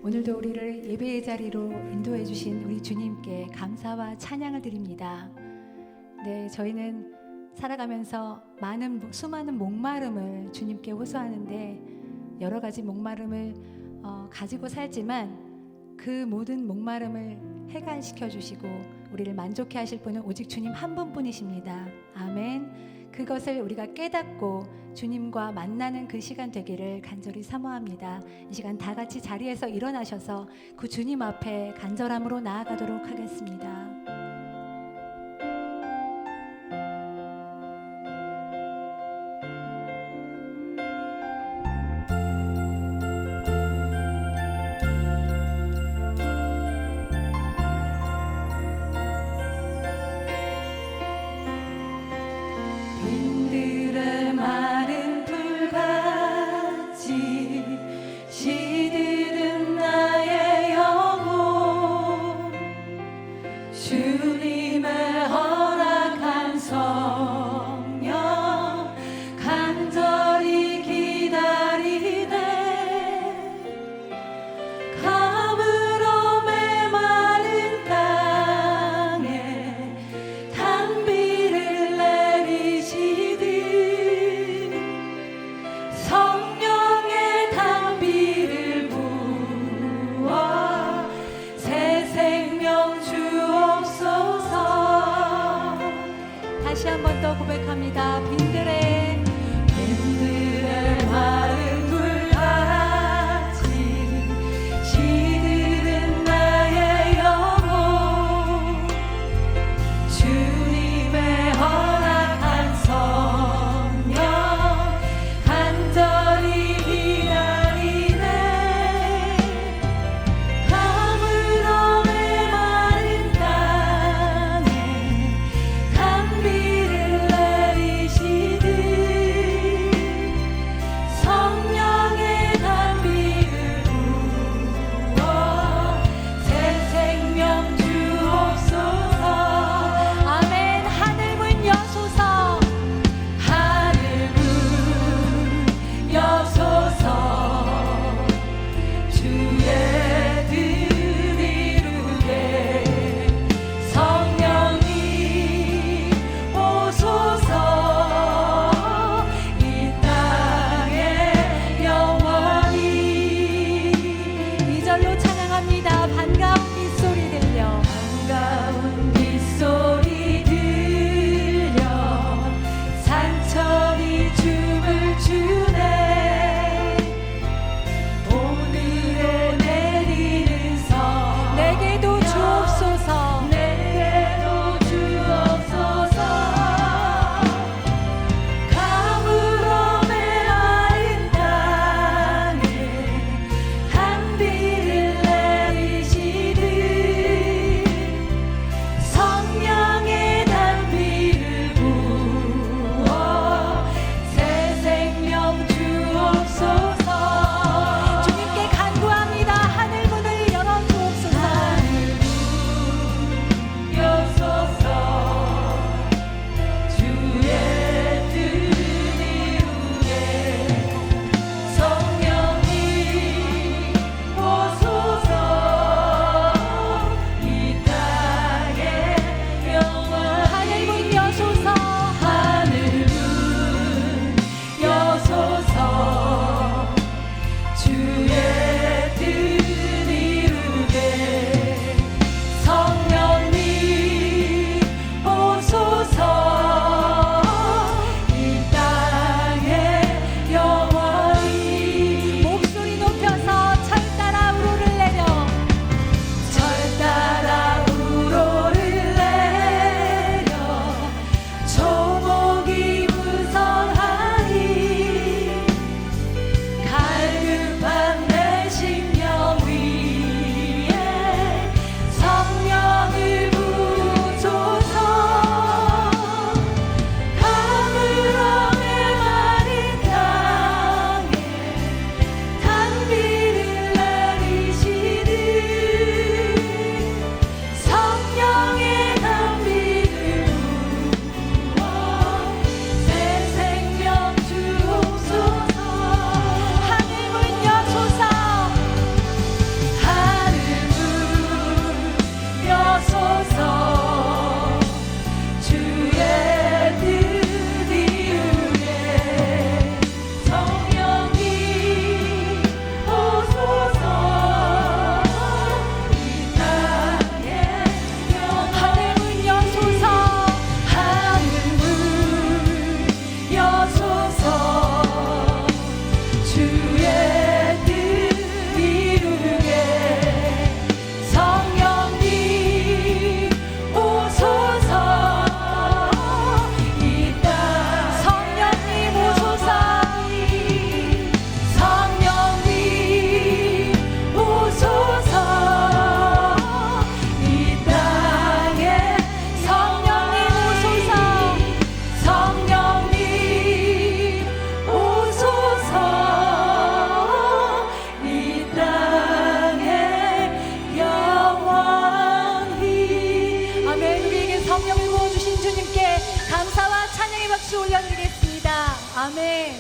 오늘도 우리를 예배의 자리로 인도해 주신 우리 주님께 감사와 찬양을 드립니다. 네, 저희는 살아가면서 수많은 목마름을 주님께 호소하는데 여러 가지 목마름을 가지고 살지만 그 모든 목마름을 해결시켜 주시고 우리를 만족해 하실 분은 오직 주님 한 분뿐이십니다. 아멘. 그것을 우리가 깨닫고 주님과 만나는 그 시간 되기를 간절히 사모합니다. 이 시간 다 같이 자리에서 일어나셔서 그 주님 앞에 간절함으로 나아가도록 하겠습니다. 빈들의 마른 풀같이 시들은 나의 영혼 아멘.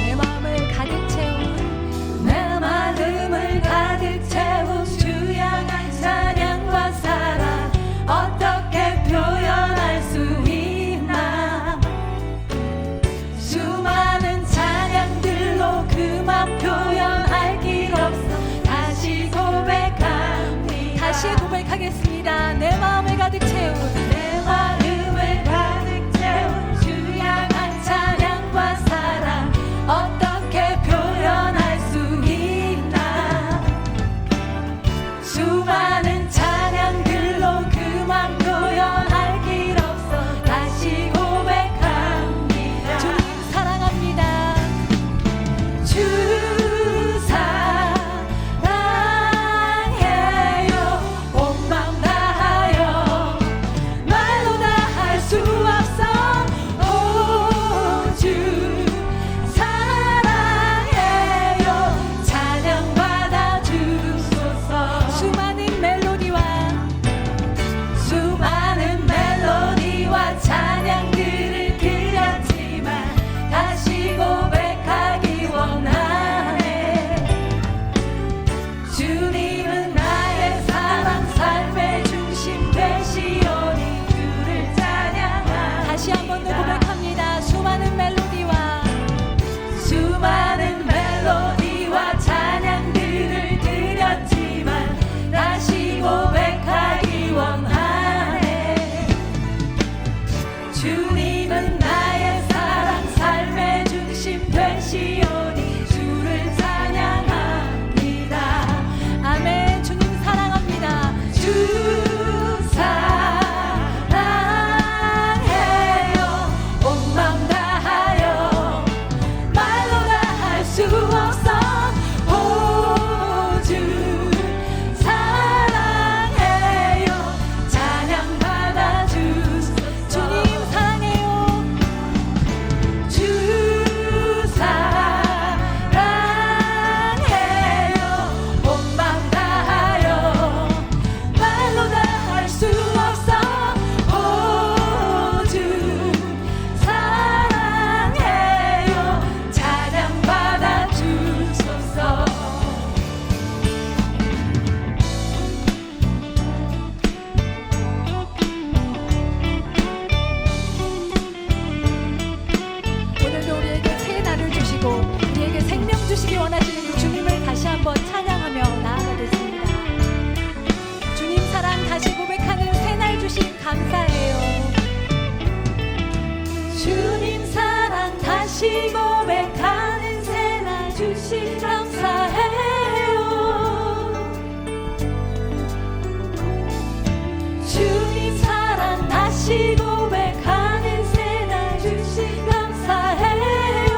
내 마음을 가득 채운 내 마음을 가득 채운 주 향한 찬양과 사랑 어떻게 표현할 수 있나. 수많은 찬양들로 그만 표현할 길 없어 다시 고백합니다. 다시 고백하겠습니다. 내 마음을 가득 채운 내 마음을 가득 채운 주 향한 찬양과 사랑 어떻게 표현할 수 있나. 수많은 찬양들로 그만 표현할 길 없어 다시 고백합니다. 주님 사랑합니다. 주 사랑해요. 온 마음 다하여 말로 다 할 수 없어. 오, 주 사랑해요. 찬양 받아 주소서. 수많은 멜로디와 수많은 멜로디와 찬양들을 드렸지만 다시 고백하기 원하네. 주님은 나의 사랑 삶의 중심 되시오니 주를 찬양하. 다시 한 번 더 고백합니다. 수많은 멜로디와 수많은 멜로디와 찬양들을 드렸지만 다시 고백하기 원하네. 주님은 나의 사랑 삶의 중심 되시오니 주를 찬양합니다. 아멘. 주님 사랑합니다. 주 사랑해요. 온 마음 다하여 말로 다 할 수 없어. 오, 주 사랑해요. 찬양 받아 주소서. 주님 사랑해요. 주 사랑해요. 온 마음 다하여 말로 다 할 수 없어. 오, 주 사랑해요. 찬양 받아 주소서. 오늘도 우리에게 새 날을 주시고 우리에게 생명 주시기 원하시는 그 주님을 다시 한번 찬양하며 나아가겠습니다. 주님 사랑 다시 고백하는 새 날 주심 감사해요. 주님 사랑 다시 고백하는 새날 주신 감사해요. 주님 사랑 다시 고백하는 새날 주신 감사해요.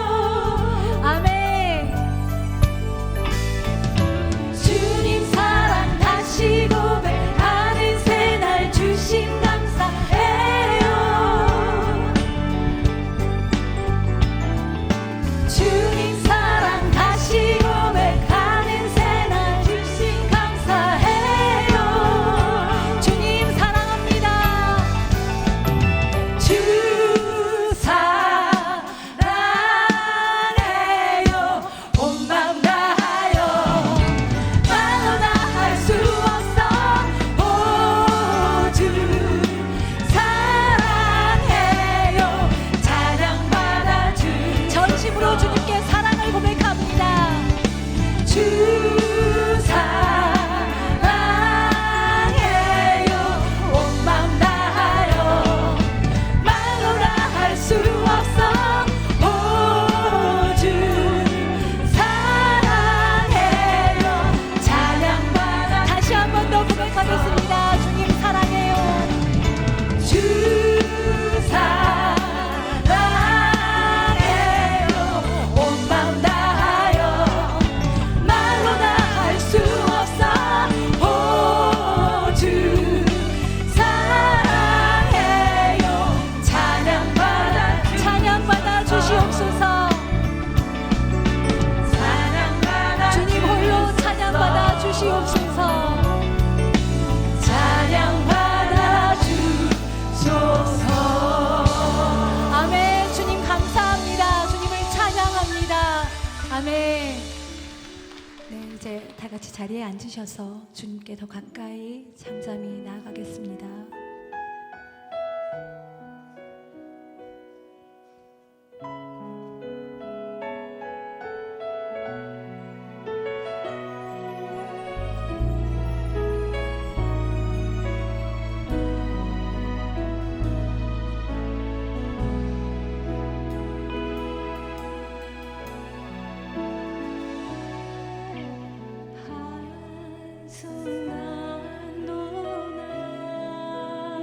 아멘. 주님 사랑 다시 고백하는 새날 주신 감사해요. 주님 사랑 다시 아멘. 네, 이제 다 같이 자리에 앉으셔서 주님께 더 가까이 잠잠히 나아가겠습니다. 한순간도 난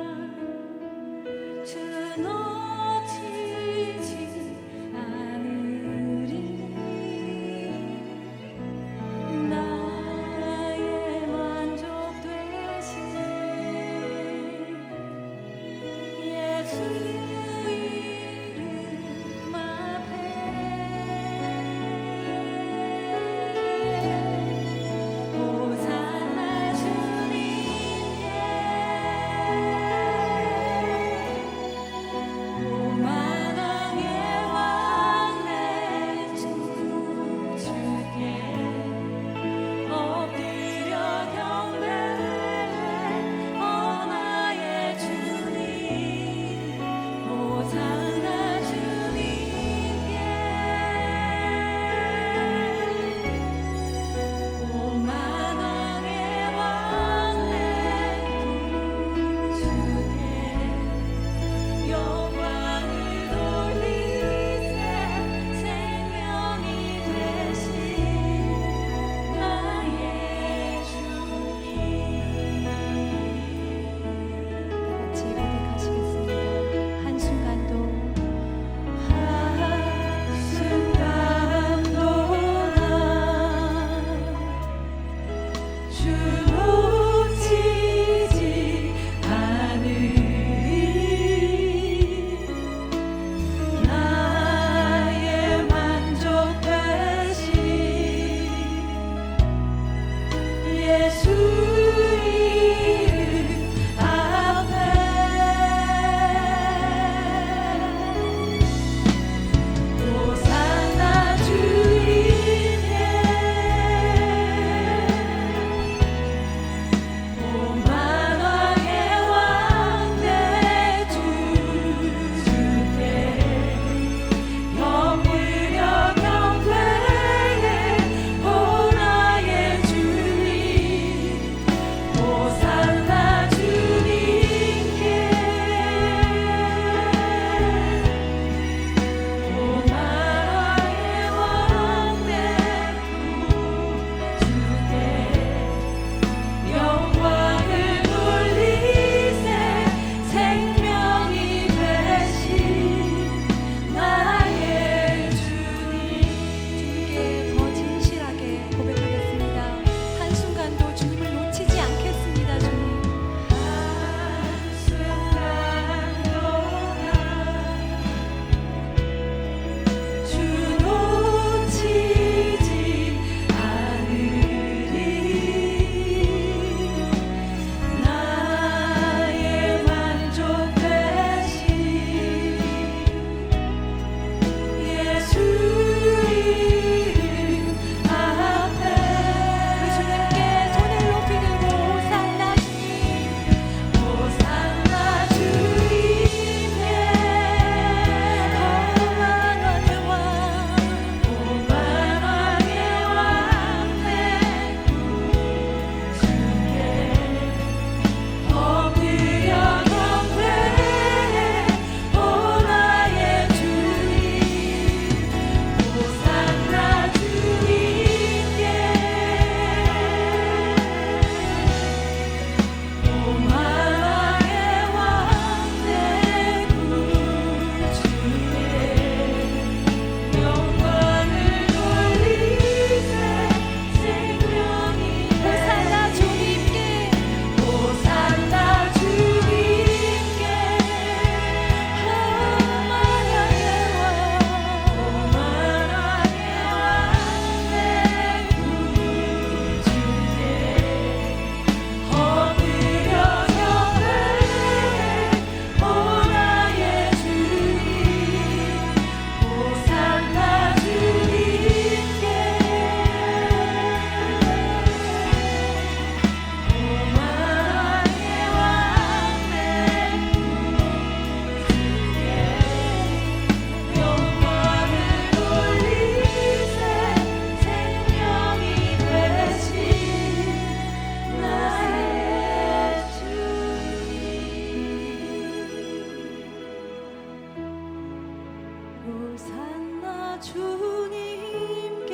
호산나 주님께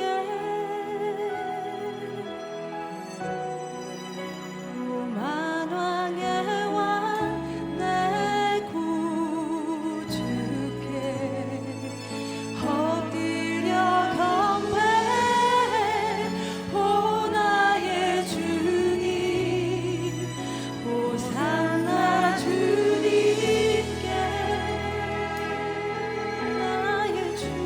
오만 왕의 왕 내 구주께 엎드려 경배해 오 나의 주님 호산나 주님께 나의 주님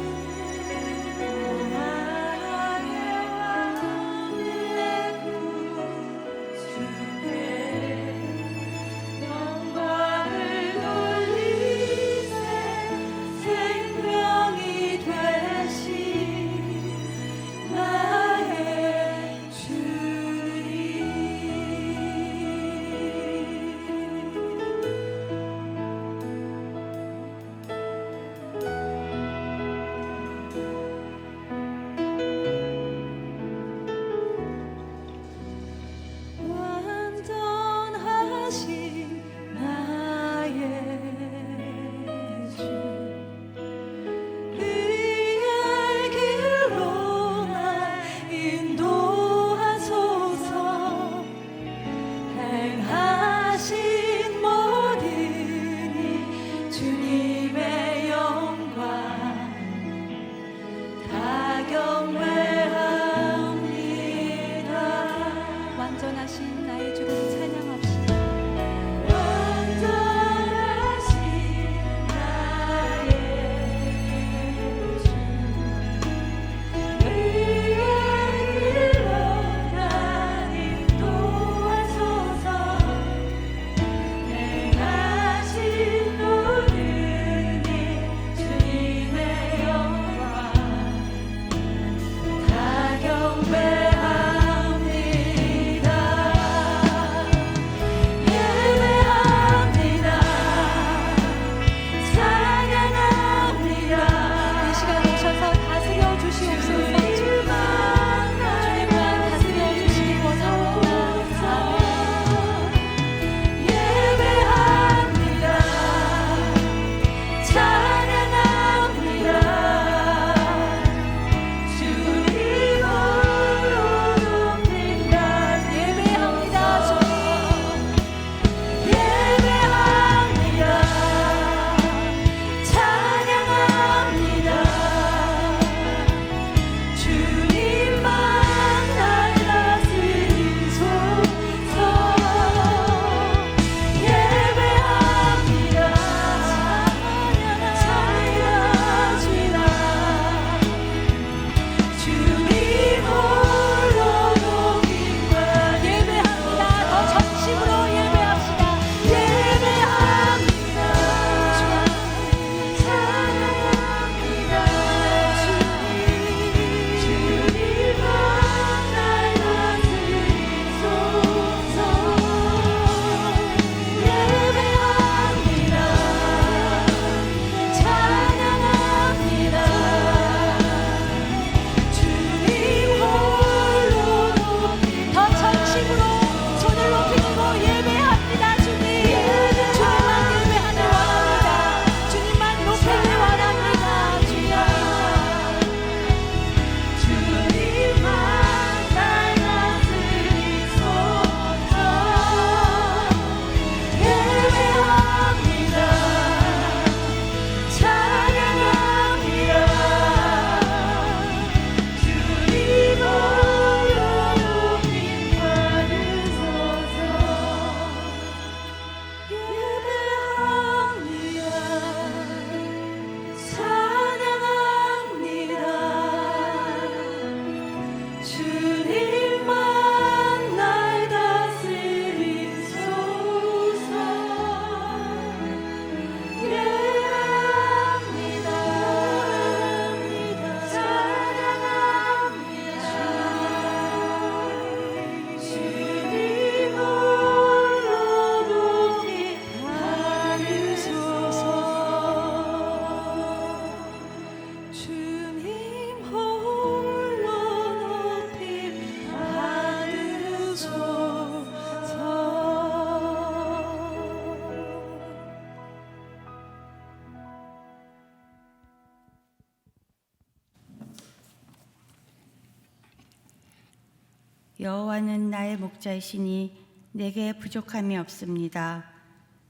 여호와는 나의 목자이시니 내게 부족함이 없습니다.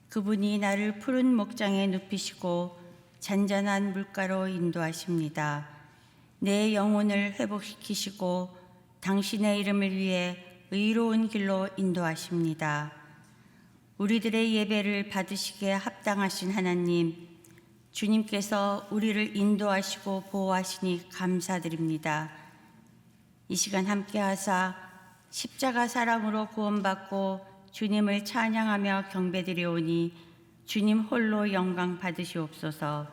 그분이 나를 푸른 목장에 눕히시고 잔잔한 물가로 인도하십니다. 내 영혼을 회복시키시고 당신의 이름을 위해 의로운 길로 인도하십니다. 우리들의 예배를 받으시기에 합당하신 하나님, 주님께서 우리를 인도하시고 보호하시니 감사드립니다. 이 시간 함께 하사 십자가 사랑으로 구원받고 주님을 찬양하며 경배드리오니 주님 홀로 영광 받으시옵소서.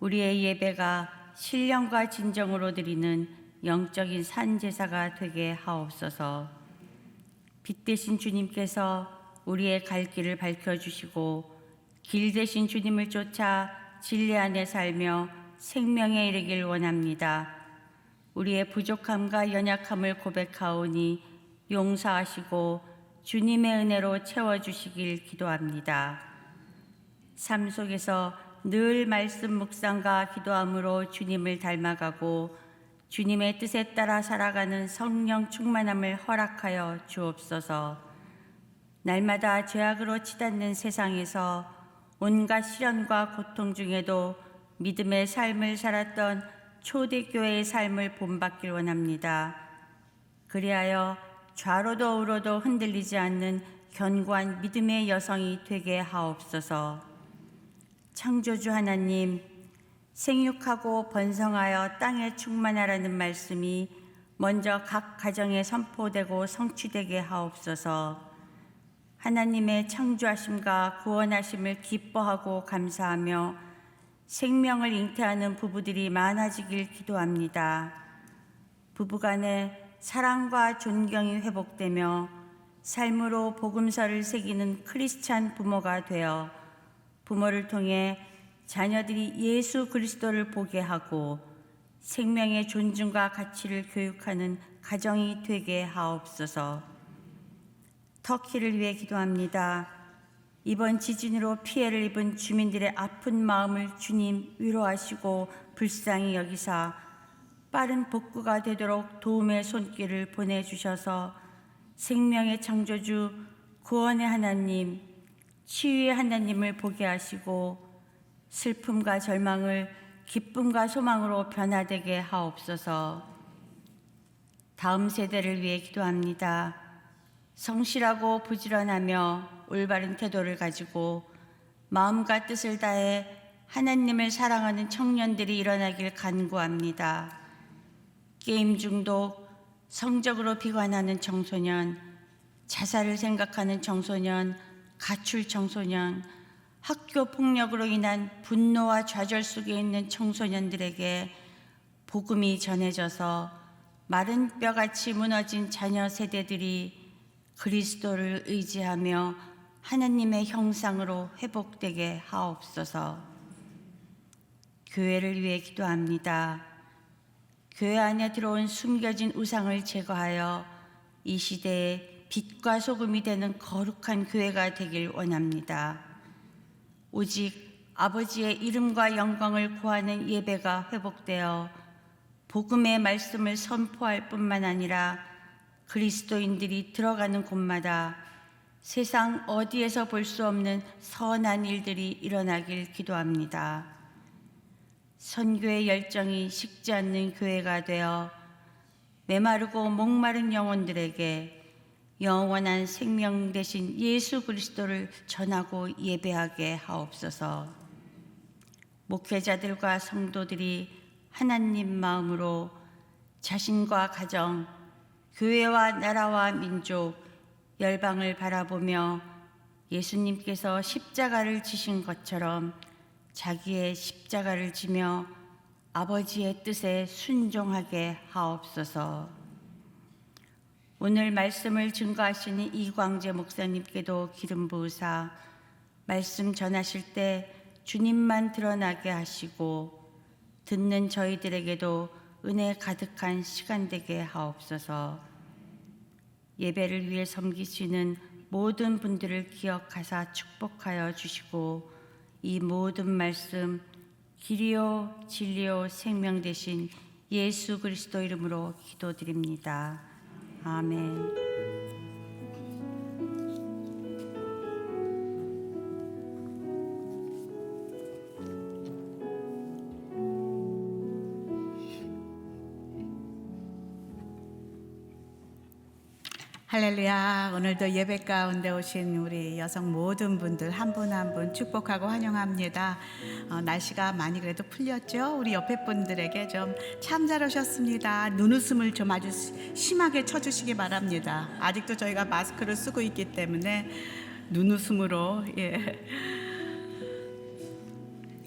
우리의 예배가 신령과 진정으로 드리는 영적인 산제사가 되게 하옵소서. 빛 대신 주님께서 우리의 갈 길을 밝혀주시고 길 대신 주님을 쫓아 진리 안에 살며 생명에 이르길 원합니다. 우리의 부족함과 연약함을 고백하오니 용서하시고 주님의 은혜로 채워주시길 기도합니다. 삶 속에서 늘 말씀 묵상과 기도함으로 주님을 닮아가고 주님의 뜻에 따라 살아가는 성령 충만함을 허락하여 주옵소서. 날마다 죄악으로 치닫는 세상에서 온갖 시련과 고통 중에도 믿음의 삶을 살았던 초대교회의 삶을 본받길 원합니다. 그리하여 좌로도 우로도 흔들리지 않는 견고한 믿음의 여성이 되게 하옵소서. 창조주 하나님, 생육하고 번성하여 땅에 충만하라는 말씀이 먼저 각 가정에 선포되고 성취되게 하옵소서. 하나님의 창조하심과 구원하심을 기뻐하고 감사하며 생명을 잉태하는 부부들이 많아지길 기도합니다. 부부간에 사랑과 존경이 회복되며 삶으로 복음서를 새기는 크리스찬 부모가 되어 부모를 통해 자녀들이 예수 그리스도를 보게 하고 생명의 존중과 가치를 교육하는 가정이 되게 하옵소서. 터키를 위해 기도합니다. 이번 지진으로 피해를 입은 주민들의 아픈 마음을 주님 위로하시고 불쌍히 여기사 빠른 복구가 되도록 도움의 손길을 보내주셔서 생명의 창조주, 구원의 하나님, 치유의 하나님을 보게 하시고 슬픔과 절망을 기쁨과 소망으로 변화되게 하옵소서. 다음 세대를 위해 기도합니다. 성실하고 부지런하며 올바른 태도를 가지고 마음과 뜻을 다해 하나님을 사랑하는 청년들이 일어나길 간구합니다. 게임 중독, 성적으로 비관하는 청소년, 자살을 생각하는 청소년, 가출 청소년, 학교 폭력으로 인한 분노와 좌절 속에 있는 청소년들에게 복음이 전해져서 마른 뼈같이 무너진 자녀 세대들이 그리스도를 의지하며 하나님의 형상으로 회복되게 하옵소서. 교회를 위해 기도합니다. 교회 안에 들어온 숨겨진 우상을 제거하여 이 시대에 빛과 소금이 되는 거룩한 교회가 되길 원합니다. 오직 아버지의 이름과 영광을 구하는 예배가 회복되어 복음의 말씀을 선포할 뿐만 아니라 그리스도인들이 들어가는 곳마다 세상 어디에서 볼 수 없는 선한 일들이 일어나길 기도합니다. 선교의 열정이 식지 않는 교회가 되어 메마르고 목마른 영혼들에게 영원한 생명 되신 예수 그리스도를 전하고 예배하게 하옵소서. 목회자들과 성도들이 하나님 마음으로 자신과 가정, 교회와 나라와 민족, 열방을 바라보며 예수님께서 십자가를 지신 것처럼 자기의 십자가를 지며 아버지의 뜻에 순종하게 하옵소서. 오늘 말씀을 증거하시는 이광재 목사님께도 기름 부으사 말씀 전하실 때 주님만 드러나게 하시고 듣는 저희들에게도 은혜 가득한 시간 되게 하옵소서. 예배를 위해 섬기시는 모든 분들을 기억하사 축복하여 주시고 이 모든 말씀 길이요 진리요 생명 되신 예수 그리스도 이름으로 기도드립니다. 아멘. 할렐루야. 오늘도 예배 가운데 오신 우리 여성 모든 분들 한 분 한 분 축복하고 환영합니다. 날씨가 많이 그래도 풀렸죠? 우리 옆에 분들에게 좀 참 잘 오셨습니다. 눈웃음을 좀 아주 심하게 쳐주시기 바랍니다. 아직도 저희가 마스크를 쓰고 있기 때문에 눈웃음으로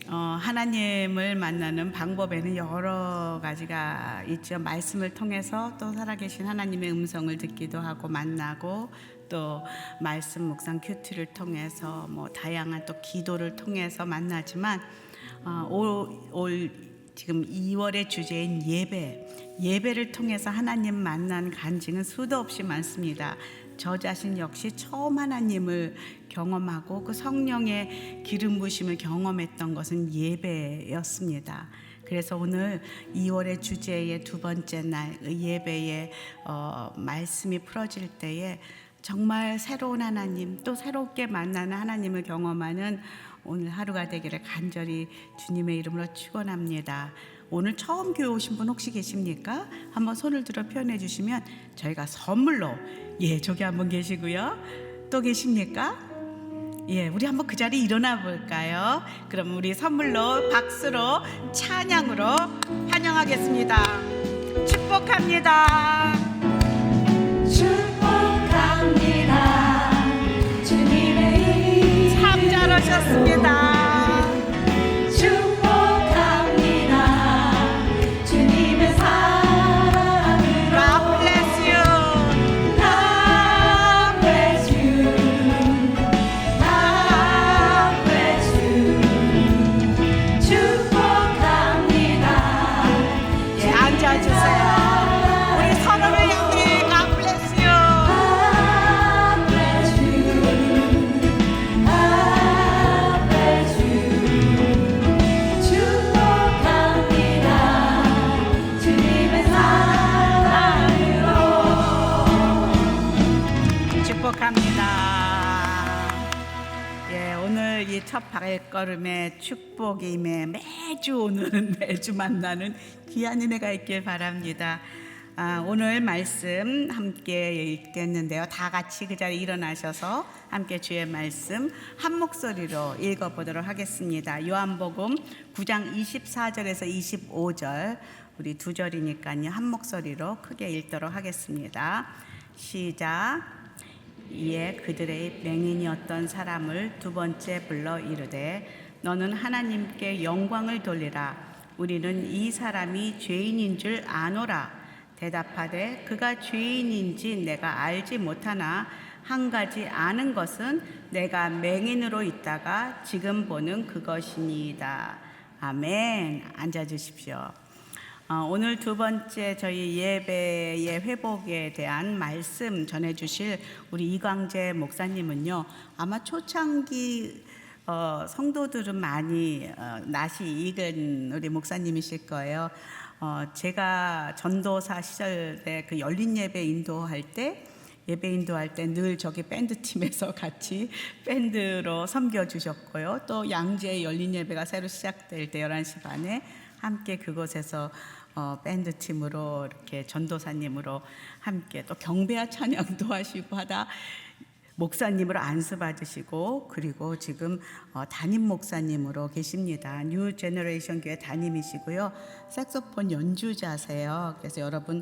하나님을 만나는 방법에는 여러 가지가 있죠. 말씀을 통해서 또 살아계신 하나님의 음성을 듣기도 하고 만나고, 또 말씀 묵상 큐티를 통해서 뭐 다양한 또 기도를 통해서 만나지만 올 지금 2월의 주제인 예배를 통해서 하나님 만난 간증은 수도 없이 많습니다. 저 자신 역시 처음 하나님을 경험하고 그 성령의 기름 부심을 경험했던 것은 예배였습니다. 그래서 오늘 2월의 주제의 두 번째 날 예배의 말씀이 풀어질 때에 정말 새로운 하나님, 또 새롭게 만나는 하나님을 경험하는 오늘 하루가 되기를 간절히 주님의 이름으로 축원합니다. 오늘 처음 교회 오신 분 혹시 계십니까? 한번 손을 들어 표현해 주시면 저희가 선물로, 저기 한번 계시고요. 또 계십니까? 우리 한번 그 자리에 일어나 볼까요? 그럼 우리 선물로, 박수로, 찬양으로 환영하겠습니다. 축복합니다. 축복합니다. 주님의 참 잘하셨습니다. 오늘 이 첫 발걸음에 축복이 임해 매주 오는 매주 만나는 귀한 은혜가 있길 바랍니다. 오늘 말씀 함께 읽겠는데요. 다 같이 그 자리에 일어나셔서 함께 주의 말씀 한 목소리로 읽어보도록 하겠습니다. 요한복음 9장 24절에서 25절, 우리 두 절이니까요. 한 목소리로 크게 읽도록 하겠습니다. 시작. 이에 그들의 맹인이었던 사람을 두 번째 불러 이르되 너는 하나님께 영광을 돌리라. 우리는 이 사람이 죄인인 줄 아노라. 대답하되 그가 죄인인지 내가 알지 못하나 한 가지 아는 것은 내가 맹인으로 있다가 지금 보는 그것이니이다. 아멘. 앉아주십시오. 오늘 두 번째 저희 예배의 회복에 대한 말씀 전해주실 우리 이광재 목사님은요, 아마 초창기 성도들은 많이 낯이 익은 우리 목사님이실 거예요. 제가 전도사 시절에 그 열린 예배 인도할 때 늘 저기 밴드팀에서 같이 밴드로 섬겨주셨고요. 또 양재 열린 예배가 새로 시작될 때 11시 반에 함께 그곳에서 밴드팀으로 이렇게 전도사님으로 함께 또 경배와 찬양도 하시고 하다 목사님으로 안수받으시고, 그리고 지금 담임 목사님으로 계십니다. 뉴 제너레이션 교회 담임이시고요. 색소폰 연주자세요. 그래서 여러분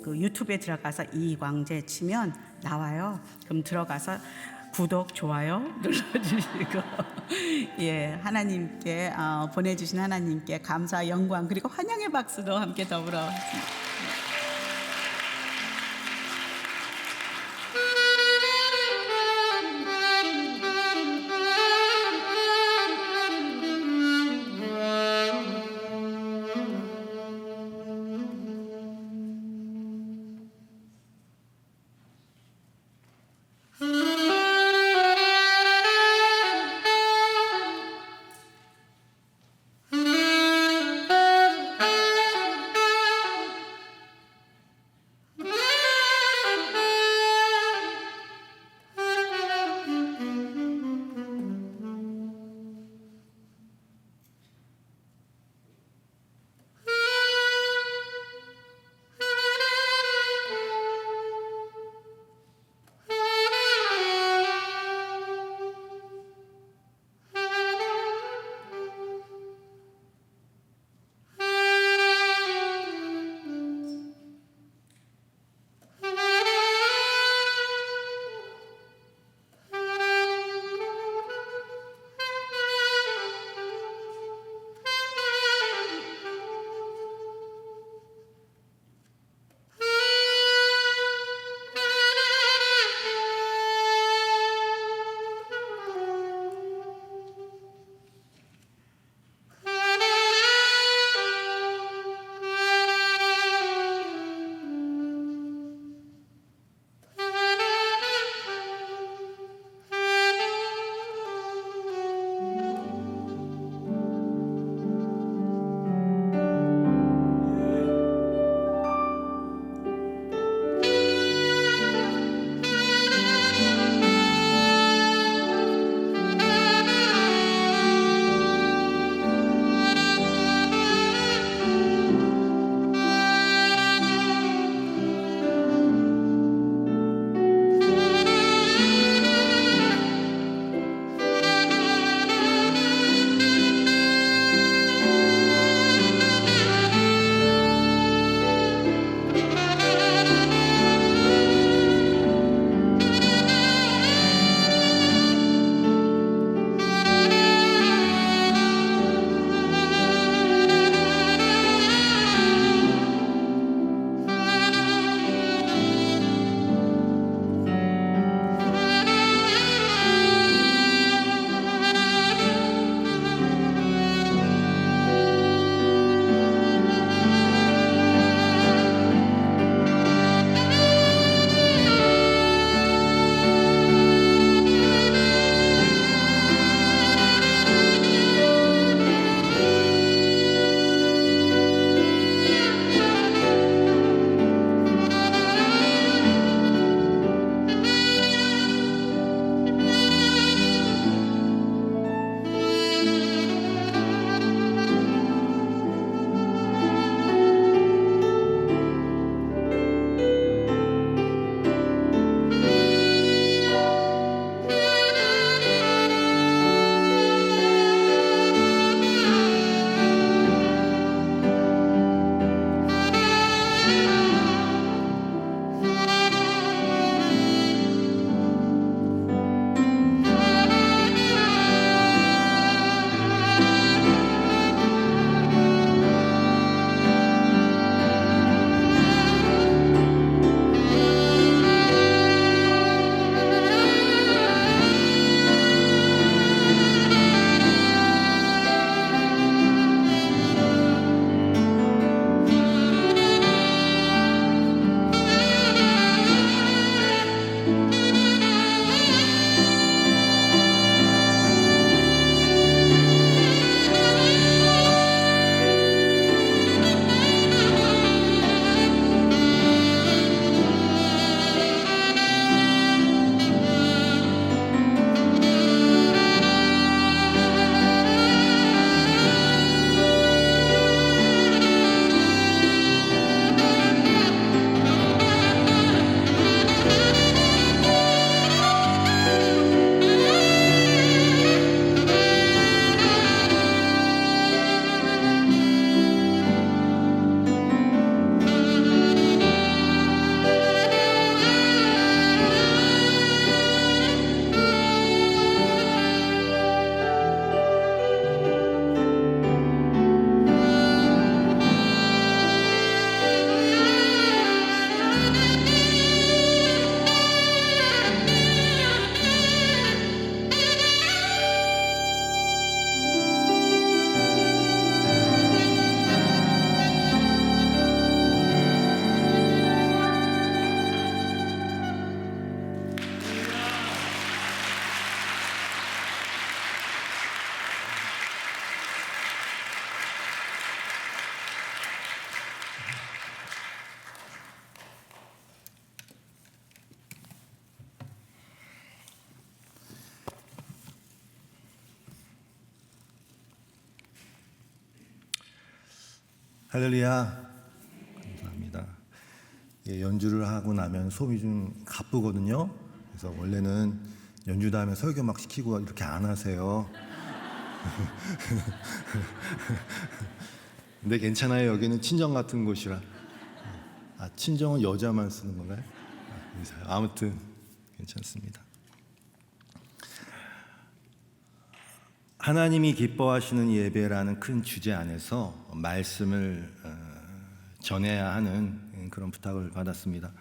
그 유튜브에 들어가서 이광재 치면 나와요. 그럼 들어가서 구독, 좋아요 눌러주시고 하나님께 보내주신 하나님께 감사, 영광, 그리고 환영의 박수도 함께 더불어 할렐루야. 감사합니다. 예, 연주를 하고 나면 소음이 좀 가쁘거든요. 그래서 원래는 연주 다음에 설교 막 시키고 이렇게 안 하세요. 근데 괜찮아요. 여기는 친정 같은 곳이라. 친정은 여자만 쓰는 건가요? 아무튼 괜찮습니다. 하나님이 기뻐하시는 예배라는 큰 주제 안에서 말씀을 전해야 하는 그런 부탁을 받았습니다.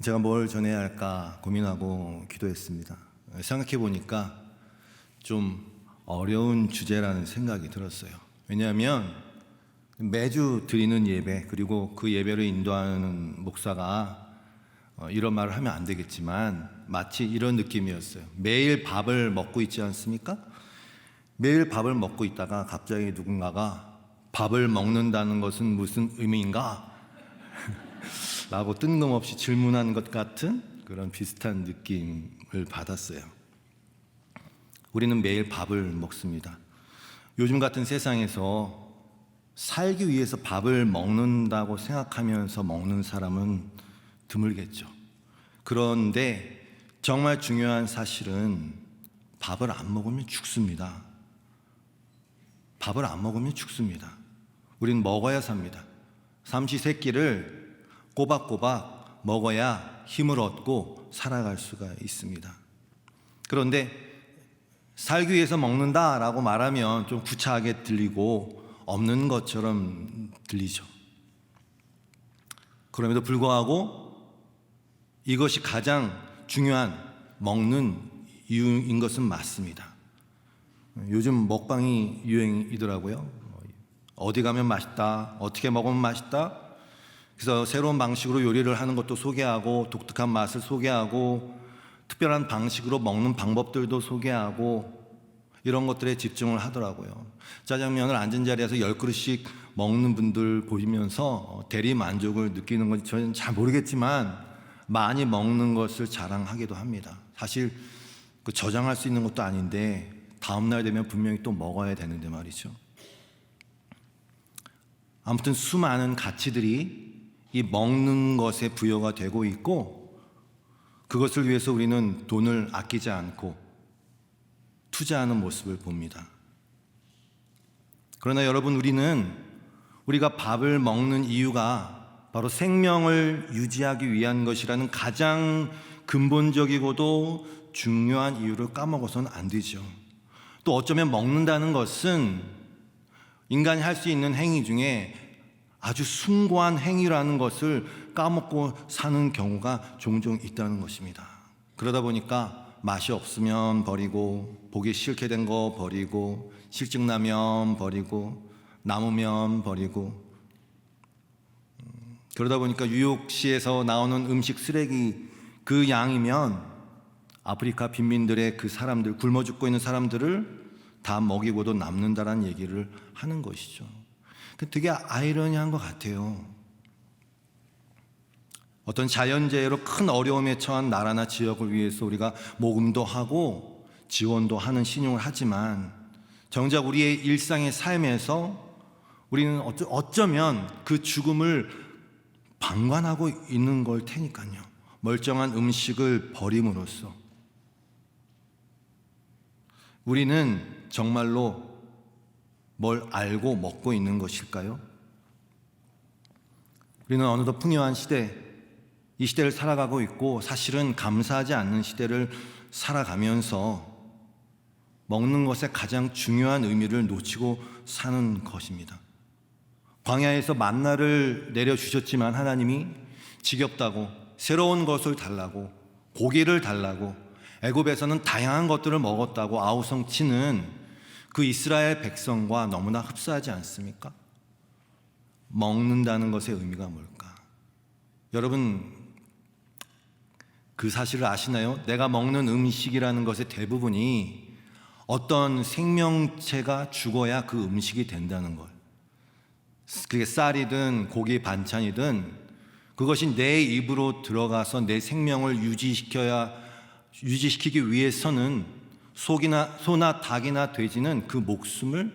제가 뭘 전해야 할까 고민하고 기도했습니다. 생각해 보니까 좀 어려운 주제라는 생각이 들었어요. 왜냐하면 매주 드리는 예배, 그리고 그 예배를 인도하는 목사가 이런 말을 하면 안 되겠지만 마치 이런 느낌이었어요. 매일 밥을 먹고 있지 않습니까? 매일 밥을 먹고 있다가 갑자기 누군가가 밥을 먹는다는 것은 무슨 의미인가? 라고 뜬금없이 질문한 것 같은 그런 비슷한 느낌을 받았어요. 우리는 매일 밥을 먹습니다. 요즘 같은 세상에서 살기 위해서 밥을 먹는다고 생각하면서 먹는 사람은 드물겠죠. 그런데 정말 중요한 사실은 밥을 안 먹으면 죽습니다. 밥을 안 먹으면 죽습니다. 우리는 먹어야 삽니다. 삼시세끼를 꼬박꼬박 먹어야 힘을 얻고 살아갈 수가 있습니다. 그런데 살기 위해서 먹는다라고 말하면 좀 구차하게 들리고 없는 것처럼 들리죠. 그럼에도 불구하고 이것이 가장 중요한 먹는 이유인 것은 맞습니다. 요즘 먹방이 유행이더라고요. 어디 가면 맛있다, 어떻게 먹으면 맛있다. 그래서 새로운 방식으로 요리를 하는 것도 소개하고, 독특한 맛을 소개하고, 특별한 방식으로 먹는 방법들도 소개하고, 이런 것들에 집중을 하더라고요. 짜장면을 앉은 자리에서 10그릇씩 먹는 분들 보시면서 대리 만족을 느끼는 건지 저는 잘 모르겠지만 많이 먹는 것을 자랑하기도 합니다. 사실 저장할 수 있는 것도 아닌데 다음날 되면 분명히 또 먹어야 되는데 말이죠. 아무튼 수많은 가치들이 이 먹는 것에 부여가 되고 있고, 그것을 위해서 우리는 돈을 아끼지 않고 투자하는 모습을 봅니다. 그러나 여러분, 우리가 밥을 먹는 이유가 바로 생명을 유지하기 위한 것이라는 가장 근본적이고도 중요한 이유를 까먹어서는 안 되죠. 또 어쩌면 먹는다는 것은 인간이 할 수 있는 행위 중에 아주 숭고한 행위라는 것을 까먹고 사는 경우가 종종 있다는 것입니다. 그러다 보니까 맛이 없으면 버리고, 보기 싫게 된 거 버리고, 실증나면 버리고, 남으면 버리고, 그러다 보니까 뉴욕시에서 나오는 음식 쓰레기 그 양이면 아프리카 빈민들의 그 사람들, 굶어 죽고 있는 사람들을 다 먹이고도 남는다라는 얘기를 하는 것이죠. 되게 아이러니한 것 같아요. 어떤 자연재해로 큰 어려움에 처한 나라나 지역을 위해서 우리가 모금도 하고 지원도 하는 신용을 하지만, 정작 우리의 일상의 삶에서 우리는 어쩌면 그 죽음을 방관하고 있는 걸 테니까요. 멀쩡한 음식을 버림으로써 우리는 정말로 뭘 알고 먹고 있는 것일까요? 우리는 어느덧 풍요한 시대, 이 시대를 살아가고 있고, 사실은 감사하지 않는 시대를 살아가면서 먹는 것의 가장 중요한 의미를 놓치고 사는 것입니다. 광야에서 만나를 내려주셨지만 하나님이 지겹다고 새로운 것을 달라고, 고기를 달라고, 애굽에서는 다양한 것들을 먹었다고 아우성치는 그 이스라엘 백성과 너무나 흡사하지 않습니까? 먹는다는 것의 의미가 뭘까? 여러분, 그 사실을 아시나요? 내가 먹는 음식이라는 것의 대부분이 어떤 생명체가 죽어야 그 음식이 된다는 걸. 그게 쌀이든 고기 반찬이든 그것이 내 입으로 들어가서 내 생명을 유지시키기 위해서는 소나 닭이나 돼지는 그 목숨을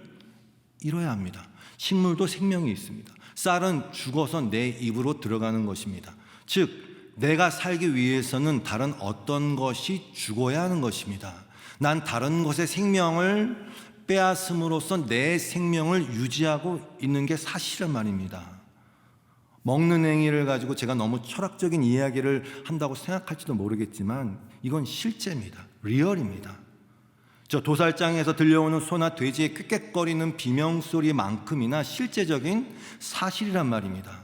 잃어야 합니다. 식물도 생명이 있습니다. 쌀은 죽어서 내 입으로 들어가는 것입니다. 즉 내가 살기 위해서는 다른 어떤 것이 죽어야 하는 것입니다. 난 다른 것의 생명을 빼앗음으로써 내 생명을 유지하고 있는 게 사실은 말입니다. 먹는 행위를 가지고 제가 너무 철학적인 이야기를 한다고 생각할지도 모르겠지만 이건 실제입니다. 리얼입니다. 저 도살장에서 들려오는 소나 돼지의 꾀꾀거리는 비명소리만큼이나 실제적인 사실이란 말입니다.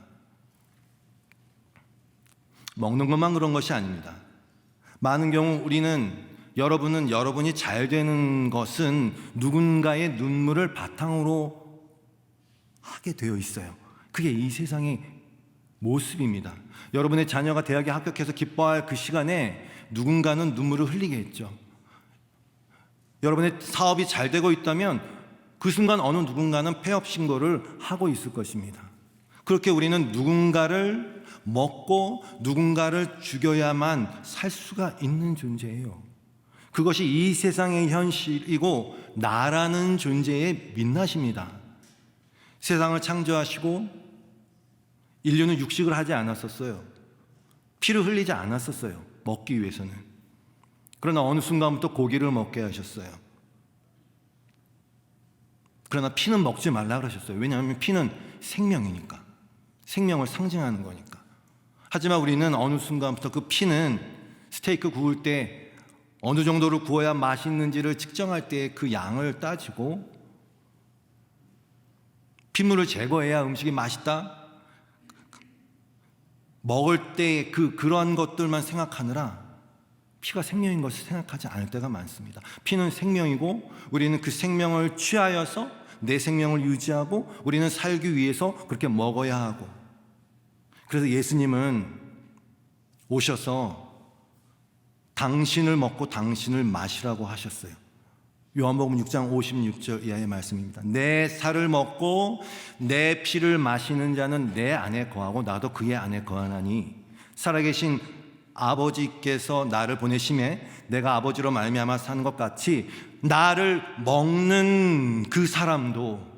먹는 것만 그런 것이 아닙니다. 많은 경우 여러분은 여러분이 잘 되는 것은 누군가의 눈물을 바탕으로 하게 되어 있어요. 그게 이 세상의 모습입니다. 여러분의 자녀가 대학에 합격해서 기뻐할 그 시간에 누군가는 눈물을 흘리겠죠. 여러분의 사업이 잘 되고 있다면 그 순간 어느 누군가는 폐업 신고를 하고 있을 것입니다. 그렇게 우리는 누군가를 먹고 누군가를 죽여야만 살 수가 있는 존재예요. 그것이 이 세상의 현실이고 나라는 존재의 민낯입니다. 세상을 창조하시고 인류는 육식을 하지 않았었어요. 피를 흘리지 않았었어요. 먹기 위해서는. 그러나 어느 순간부터 고기를 먹게 하셨어요. 그러나 피는 먹지 말라 그러셨어요. 왜냐하면 피는 생명이니까. 생명을 상징하는 거니까. 하지만 우리는 어느 순간부터 그 피는 스테이크 구울 때 어느 정도로 구워야 맛있는지를 측정할 때 그 양을 따지고 핏물을 제거해야 음식이 맛있다. 먹을 때 그러한 것들만 생각하느라 피가 생명인 것을 생각하지 않을 때가 많습니다. 피는 생명이고 우리는 그 생명을 취하여서 내 생명을 유지하고 우리는 살기 위해서 그렇게 먹어야 하고, 그래서 예수님은 오셔서 당신을 먹고 당신을 마시라고 하셨어요. 요한복음 6장 56절 이하의 말씀입니다. 내 살을 먹고 내 피를 마시는 자는 내 안에 거하고 나도 그의 안에 거하나니 살아계신 아버지께서 나를 보내심에 내가 아버지로 말미암아 사는 것 같이 나를 먹는 그 사람도,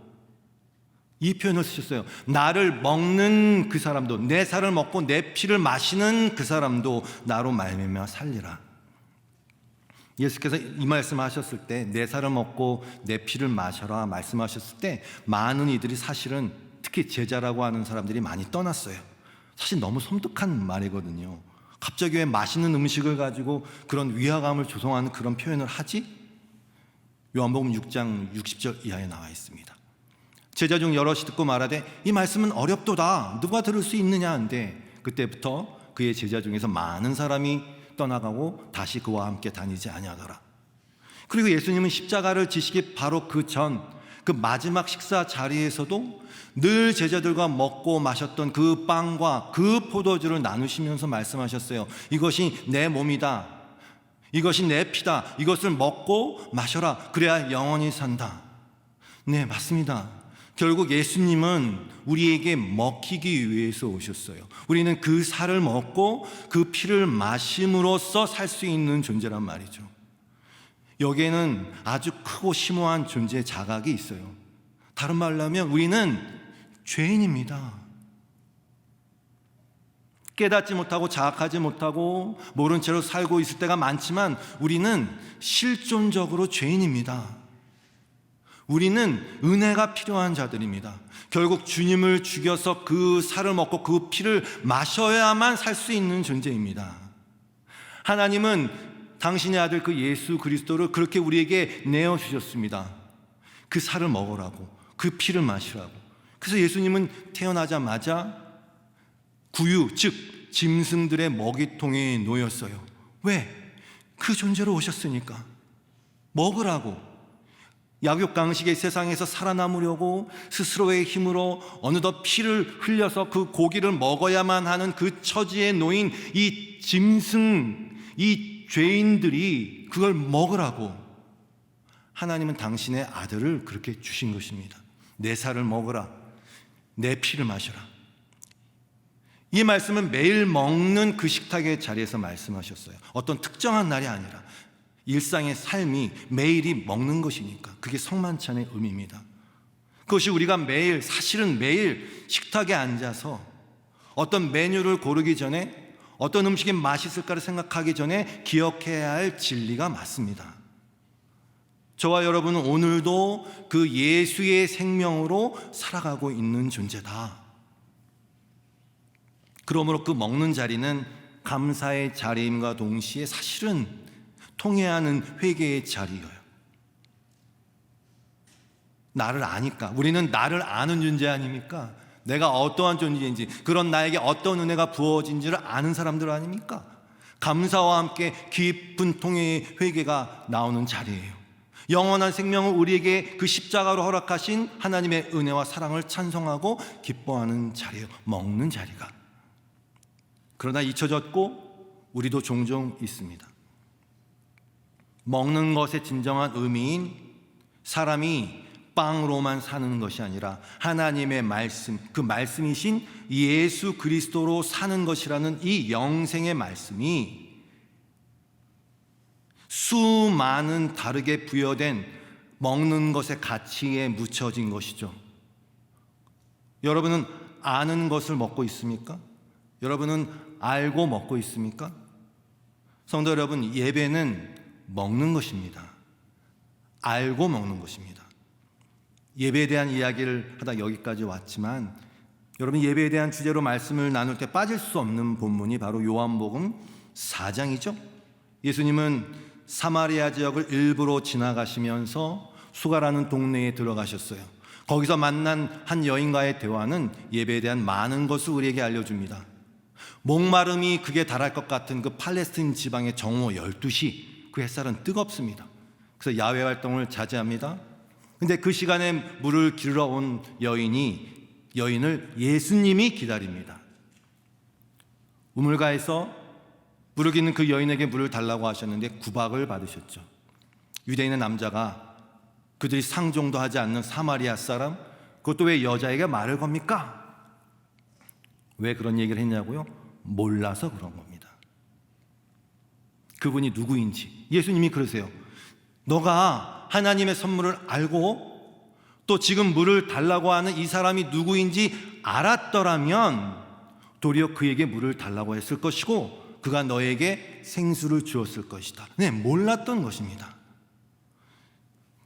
이 표현을 쓰셨어요. 나를 먹는 그 사람도, 내 살을 먹고 내 피를 마시는 그 사람도 나로 말미암아 살리라. 예수께서 이 말씀하셨을 때, 내 살을 먹고 내 피를 마셔라 말씀하셨을 때 많은 이들이 사실은 특히 제자라고 하는 사람들이 많이 떠났어요. 사실 너무 섬뜩한 말이거든요. 갑자기 왜 맛있는 음식을 가지고 그런 위화감을 조성하는 그런 표현을 하지? 요한복음 6장 60절 이하에 나와 있습니다. 제자 중 여럿이 듣고 말하되 이 말씀은 어렵도다. 누가 들을 수 있느냐 한데 그때부터 그의 제자 중에서 많은 사람이 떠나가고 다시 그와 함께 다니지 아니하더라. 그리고 예수님은 십자가를 지시기 바로 그 마지막 식사 자리에서도 늘 제자들과 먹고 마셨던 그 빵과 그 포도주를 나누시면서 말씀하셨어요. 이것이 내 몸이다. 이것이 내 피다. 이것을 먹고 마셔라. 그래야 영원히 산다. 네, 맞습니다. 결국 예수님은 우리에게 먹히기 위해서 오셨어요. 우리는 그 살을 먹고 그 피를 마심으로써 살 수 있는 존재란 말이죠. 여기에는 아주 크고 심오한 존재의 자각이 있어요. 다른 말로 하면 우리는 죄인입니다. 깨닫지 못하고 자각하지 못하고 모른 채로 살고 있을 때가 많지만 우리는 실존적으로 죄인입니다. 우리는 은혜가 필요한 자들입니다. 결국 주님을 죽여서 그 살을 먹고 그 피를 마셔야만 살 수 있는 존재입니다. 하나님은 당신의 아들 그 예수 그리스도를 그렇게 우리에게 내어주셨습니다. 그 살을 먹으라고, 그 피를 마시라고. 그래서 예수님은 태어나자마자 구유, 즉 짐승들의 먹이통에 놓였어요. 왜? 그 존재로 오셨으니까. 먹으라고. 약육강식의 세상에서 살아남으려고 스스로의 힘으로 어느덧 피를 흘려서 그 고기를 먹어야만 하는 그 처지에 놓인 이 짐승, 이 죄인들이 그걸 먹으라고 하나님은 당신의 아들을 그렇게 주신 것입니다. 내 살을 먹으라, 내 피를 마셔라. 이 말씀은 매일 먹는 그 식탁의 자리에서 말씀하셨어요. 어떤 특정한 날이 아니라 일상의 삶이 매일이 먹는 것이니까 그게 성만찬의 의미입니다. 그것이 우리가 매일, 사실은 매일 식탁에 앉아서 어떤 메뉴를 고르기 전에, 어떤 음식이 맛있을까를 생각하기 전에 기억해야 할 진리가 맞습니다. 저와 여러분은 오늘도 그 예수의 생명으로 살아가고 있는 존재다. 그러므로 그 먹는 자리는 감사의 자리임과 동시에 사실은 통회하는 회개의 자리예요. 나를 아니까, 우리는 나를 아는 존재 아닙니까? 내가 어떠한 존재인지, 그런 나에게 어떤 은혜가 부어진지를 아는 사람들 아닙니까? 감사와 함께 깊은 통회의 회개가 나오는 자리예요. 영원한 생명을 우리에게 그 십자가로 허락하신 하나님의 은혜와 사랑을 찬송하고 기뻐하는 자리예요. 먹는 자리가. 그러나 잊혀졌고 우리도 종종 있습니다. 먹는 것의 진정한 의미인 사람이 빵으로만 사는 것이 아니라 하나님의 말씀, 그 말씀이신 예수 그리스도로 사는 것이라는 이 영생의 말씀이 수많은 다르게 부여된 먹는 것의 가치에 묻혀진 것이죠. 여러분은 아는 것을 먹고 있습니까? 여러분은 알고 먹고 있습니까? 성도 여러분, 예배는 먹는 것입니다. 알고 먹는 것입니다. 예배에 대한 이야기를 하다 여기까지 왔지만, 여러분, 예배에 대한 주제로 말씀을 나눌 때 빠질 수 없는 본문이 바로 요한복음 4장이죠. 예수님은 사마리아 지역을 일부러 지나가시면서 수가라는 동네에 들어가셨어요. 거기서 만난 한 여인과의 대화는 예배에 대한 많은 것을 우리에게 알려줍니다. 목마름이 극에 달할 것 같은 그 팔레스틴 지방의 정오 12시, 그 햇살은 뜨겁습니다. 그래서 야외 활동을 자제합니다. 근데 그 시간에 물을 기르러 온 여인을 예수님이 기다립니다. 우물가에서 물을 기는 그 여인에게 물을 달라고 하셨는데 구박을 받으셨죠. 유대인의 남자가 그들이 상종도 하지 않는 사마리아 사람, 그것도 왜 여자에게 말을 겁니까? 왜 그런 얘기를 했냐고요? 몰라서 그런 겁니다. 그분이 누구인지 예수님이 그러세요. 너가 하나님의 선물을 알고 또 지금 물을 달라고 하는 이 사람이 누구인지 알았더라면 도리어 그에게 물을 달라고 했을 것이고 그가 너에게 생수를 주었을 것이다. 네, 몰랐던 것입니다.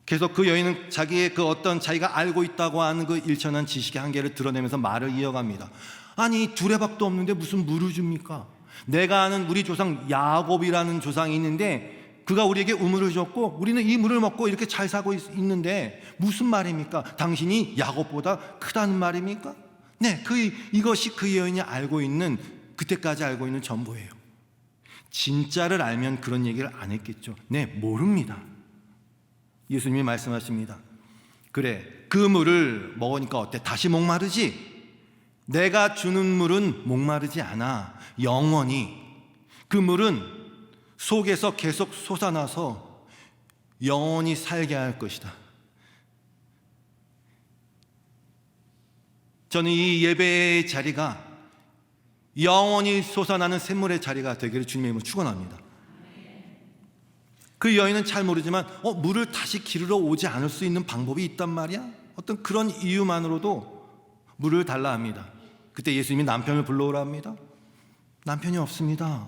계속 그 여인은 자기의 그 어떤 자기가 알고 있다고 하는 그 일천한 지식의 한계를 드러내면서 말을 이어갑니다. 아니, 두레박도 없는데 무슨 물을 줍니까? 내가 아는 우리 조상 야곱이라는 조상이 있는데 그가 우리에게 우물을 줬고 우리는 이 물을 먹고 이렇게 잘 살고 있는데 무슨 말입니까? 당신이 야곱보다 크다는 말입니까? 네, 이것이 그 여인이 알고 있는, 그때까지 알고 있는 전부예요. 진짜를 알면 그런 얘기를 안 했겠죠. 네, 모릅니다. 예수님이 말씀하십니다. 그래, 그 물을 먹으니까 어때? 다시 목마르지? 내가 주는 물은 목마르지 않아. 영원히 그 물은 속에서 계속 솟아나서 영원히 살게 할 것이다. 저는 이 예배의 자리가 영원히 솟아나는 샘물의 자리가 되기를 주님의 이름으로 축원합니다. 그 여인은 잘 모르지만 물을 다시 기르러 오지 않을 수 있는 방법이 있단 말이야? 어떤 그런 이유만으로도 물을 달라 합니다. 그때 예수님이 남편을 불러오라 합니다. 남편이 없습니다.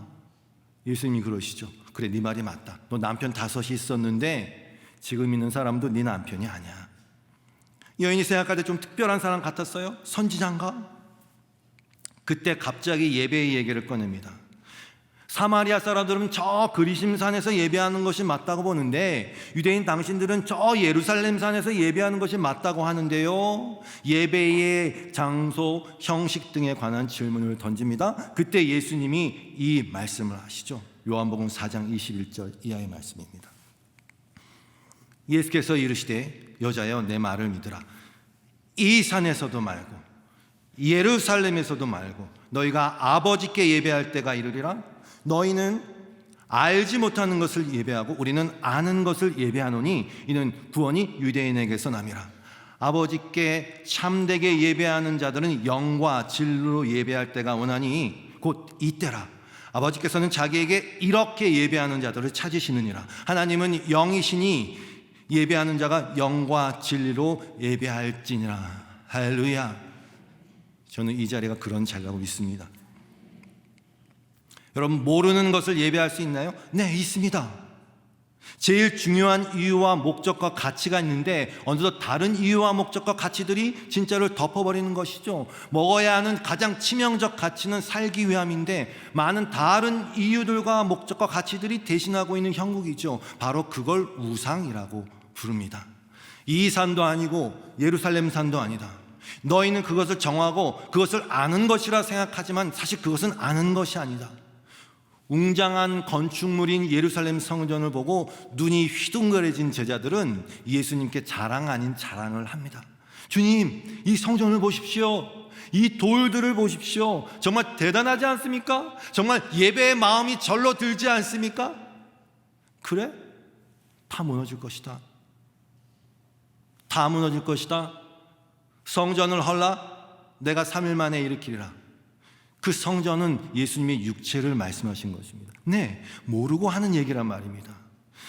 예수님이 그러시죠. 그래, 네 말이 맞다. 너 남편 5이 있었는데 지금 있는 사람도 네 남편이 아니야. 여인이 생각할 때 좀 특별한 사람 같았어요. 선지자인가? 그때 갑자기 예배의 얘기를 꺼냅니다. 사마리아 사람들은 저 그리심산에서 예배하는 것이 맞다고 보는데 유대인 당신들은 저 예루살렘산에서 예배하는 것이 맞다고 하는데요. 예배의 장소, 형식 등에 관한 질문을 던집니다. 그때 예수님이 이 말씀을 하시죠. 요한복음 4장 21절 이하의 말씀입니다. 예수께서 이르시되 여자여 내 말을 믿으라. 이 산에서도 말고 예루살렘에서도 말고 너희가 아버지께 예배할 때가 이르리라. 너희는 알지 못하는 것을 예배하고 우리는 아는 것을 예배하노니 이는 구원이 유대인에게서 남이라. 아버지께 참되게 예배하는 자들은 영과 진리로 예배할 때가 오나니 곧 이때라. 아버지께서는 자기에게 이렇게 예배하는 자들을 찾으시느니라. 하나님은 영이시니 예배하는 자가 영과 진리로 예배할지니라. 할렐루야. 저는 이 자리가 그런 자리라고 믿습니다. 여러분, 모르는 것을 예배할 수 있나요? 네, 있습니다. 제일 중요한 이유와 목적과 가치가 있는데 어느덧 다른 이유와 목적과 가치들이 진짜를 덮어버리는 것이죠. 먹어야 하는 가장 치명적 가치는 살기 위함인데 많은 다른 이유들과 목적과 가치들이 대신하고 있는 형국이죠. 바로 그걸 우상이라고 부릅니다. 이 산도 아니고 예루살렘 산도 아니다. 너희는 그것을 정하고 그것을 아는 것이라 생각하지만 사실 그것은 아는 것이 아니다. 웅장한 건축물인 예루살렘 성전을 보고 눈이 휘둥그레진 제자들은 예수님께 자랑 아닌 자랑을 합니다. 주님, 이 성전을 보십시오. 이 돌들을 보십시오. 정말 대단하지 않습니까? 정말 예배의 마음이 절로 들지 않습니까? 그래? 다 무너질 것이다. 다 무너질 것이다. 성전을 헐라 내가 3일 만에 일으키리라. 그 성전은 예수님의 육체를 말씀하신 것입니다. 네, 모르고 하는 얘기란 말입니다.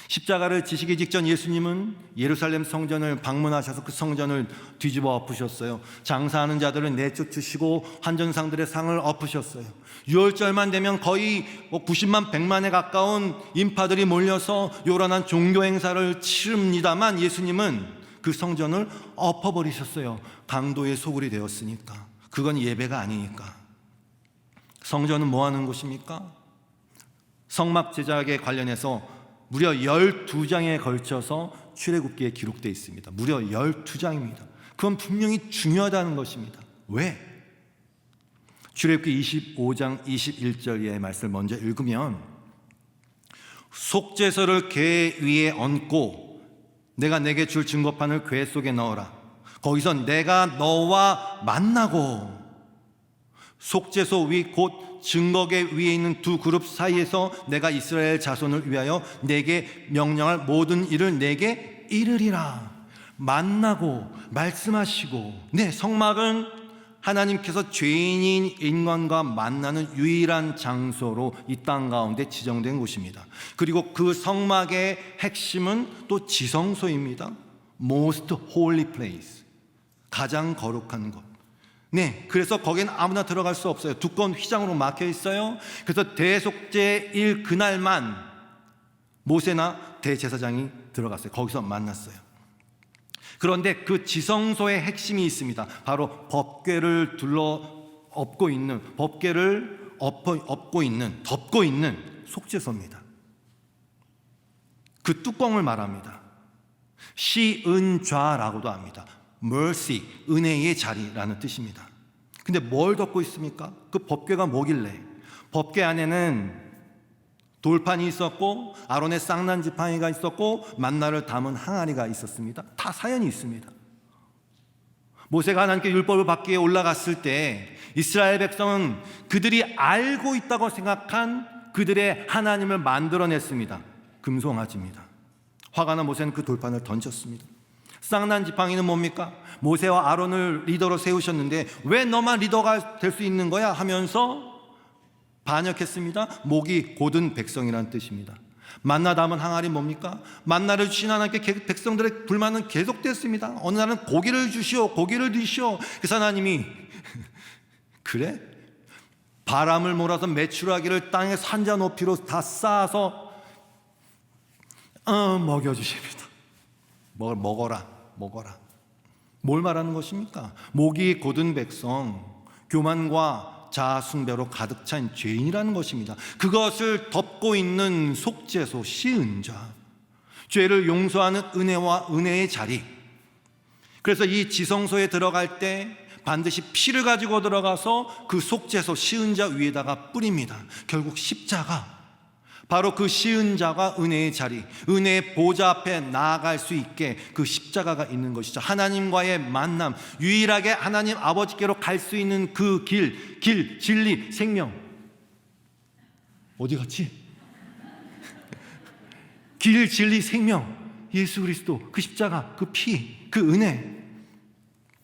십자가를 지시기 직전 예수님은 예루살렘 성전을 방문하셔서 그 성전을 뒤집어 엎으셨어요. 장사하는 자들을 내쫓으시고 환전상들의 상을 엎으셨어요. 유월절만 되면 거의 90만 100만에 가까운 인파들이 몰려서 요란한 종교 행사를 치릅니다만 예수님은 그 성전을 엎어버리셨어요. 강도의 소굴이 되었으니까. 그건 예배가 아니니까. 성전은 뭐 하는 곳입니까? 성막 제작에 관련해서 무려 12장에 걸쳐서 출애굽기에 기록되어 있습니다. 무려 12장입니다. 그건 분명히 중요하다는 것입니다. 왜? 출애굽기 25장 21절의 말씀을 먼저 읽으면 속죄소를 궤 위에 얹고 내가 내게 줄 증거판을 궤 속에 넣어라. 거기서 내가 너와 만나고 속죄소 위 곧 증거궤 위에 있는 두 그룹 사이에서 내가 이스라엘 자손을 위하여 내게 명령할 모든 일을 내게 이르리라. 만나고 말씀하시고. 네, 성막은 하나님께서 죄인인 인간과 만나는 유일한 장소로 이 땅 가운데 지정된 곳입니다. 그리고 그 성막의 핵심은 또 지성소입니다. Most holy place, 가장 거룩한 곳. 네, 그래서 거기는 아무나 들어갈 수 없어요. 두꺼운 휘장으로 막혀 있어요. 그래서 대속죄일 그날만 모세나 대제사장이 들어갔어요. 거기서 만났어요. 그런데 그 지성소의 핵심이 있습니다. 바로 법궤를 덮고 있는 속죄소입니다. 그 뚜껑을 말합니다. 시은좌라고도 합니다. mercy, 은혜의 자리라는 뜻입니다. 근데 뭘 덮고 있습니까? 그 법궤가 뭐길래? 법궤 안에는 돌판이 있었고 아론의 쌍난 지팡이가 있었고 만나를 담은 항아리가 있었습니다. 다 사연이 있습니다. 모세가 하나님께 율법을 받기 위해 올라갔을 때 이스라엘 백성은 그들이 알고 있다고 생각한 그들의 하나님을 만들어냈습니다. 금송아지입니다. 화가 난 모세는 그 돌판을 던졌습니다. 쌍난 지팡이는 뭡니까? 모세와 아론을 리더로 세우셨는데 왜 너만 리더가 될 수 있는 거야? 하면서 반역했습니다. 목이 곧은 백성이라는 뜻입니다. 만나 담은 항아리 뭡니까? 만나를 주신 하나님께 백성들의 불만은 계속됐습니다. 어느 날은 고기를 주시오, 고기를 드시오. 그래서 하나님이 그래? 바람을 몰아서 메추라기를 땅에 산자 높이로 다 쌓아서 먹여주십니다. 먹어라. 뭘 말하는 것입니까? 목이 곧은 백성, 교만과 자아 숭배로 가득 찬 죄인이라는 것입니다. 그것을 덮고 있는 속죄소, 시은좌, 죄를 용서하는 은혜와 은혜의 자리. 그래서 이 지성소에 들어갈 때 반드시 피를 가지고 들어가서 그 속죄소, 시은좌 위에다가 뿌립니다. 결국 십자가, 바로 그 시은자가 은혜의 자리, 은혜의 보좌 앞에 나아갈 수 있게 그 십자가가 있는 것이죠. 하나님과의 만남, 유일하게 하나님 아버지께로 갈 수 있는 그 길, 진리, 생명. 어디 갔지? 길, 진리, 생명, 예수 그리스도, 그 십자가, 그 피, 그 은혜.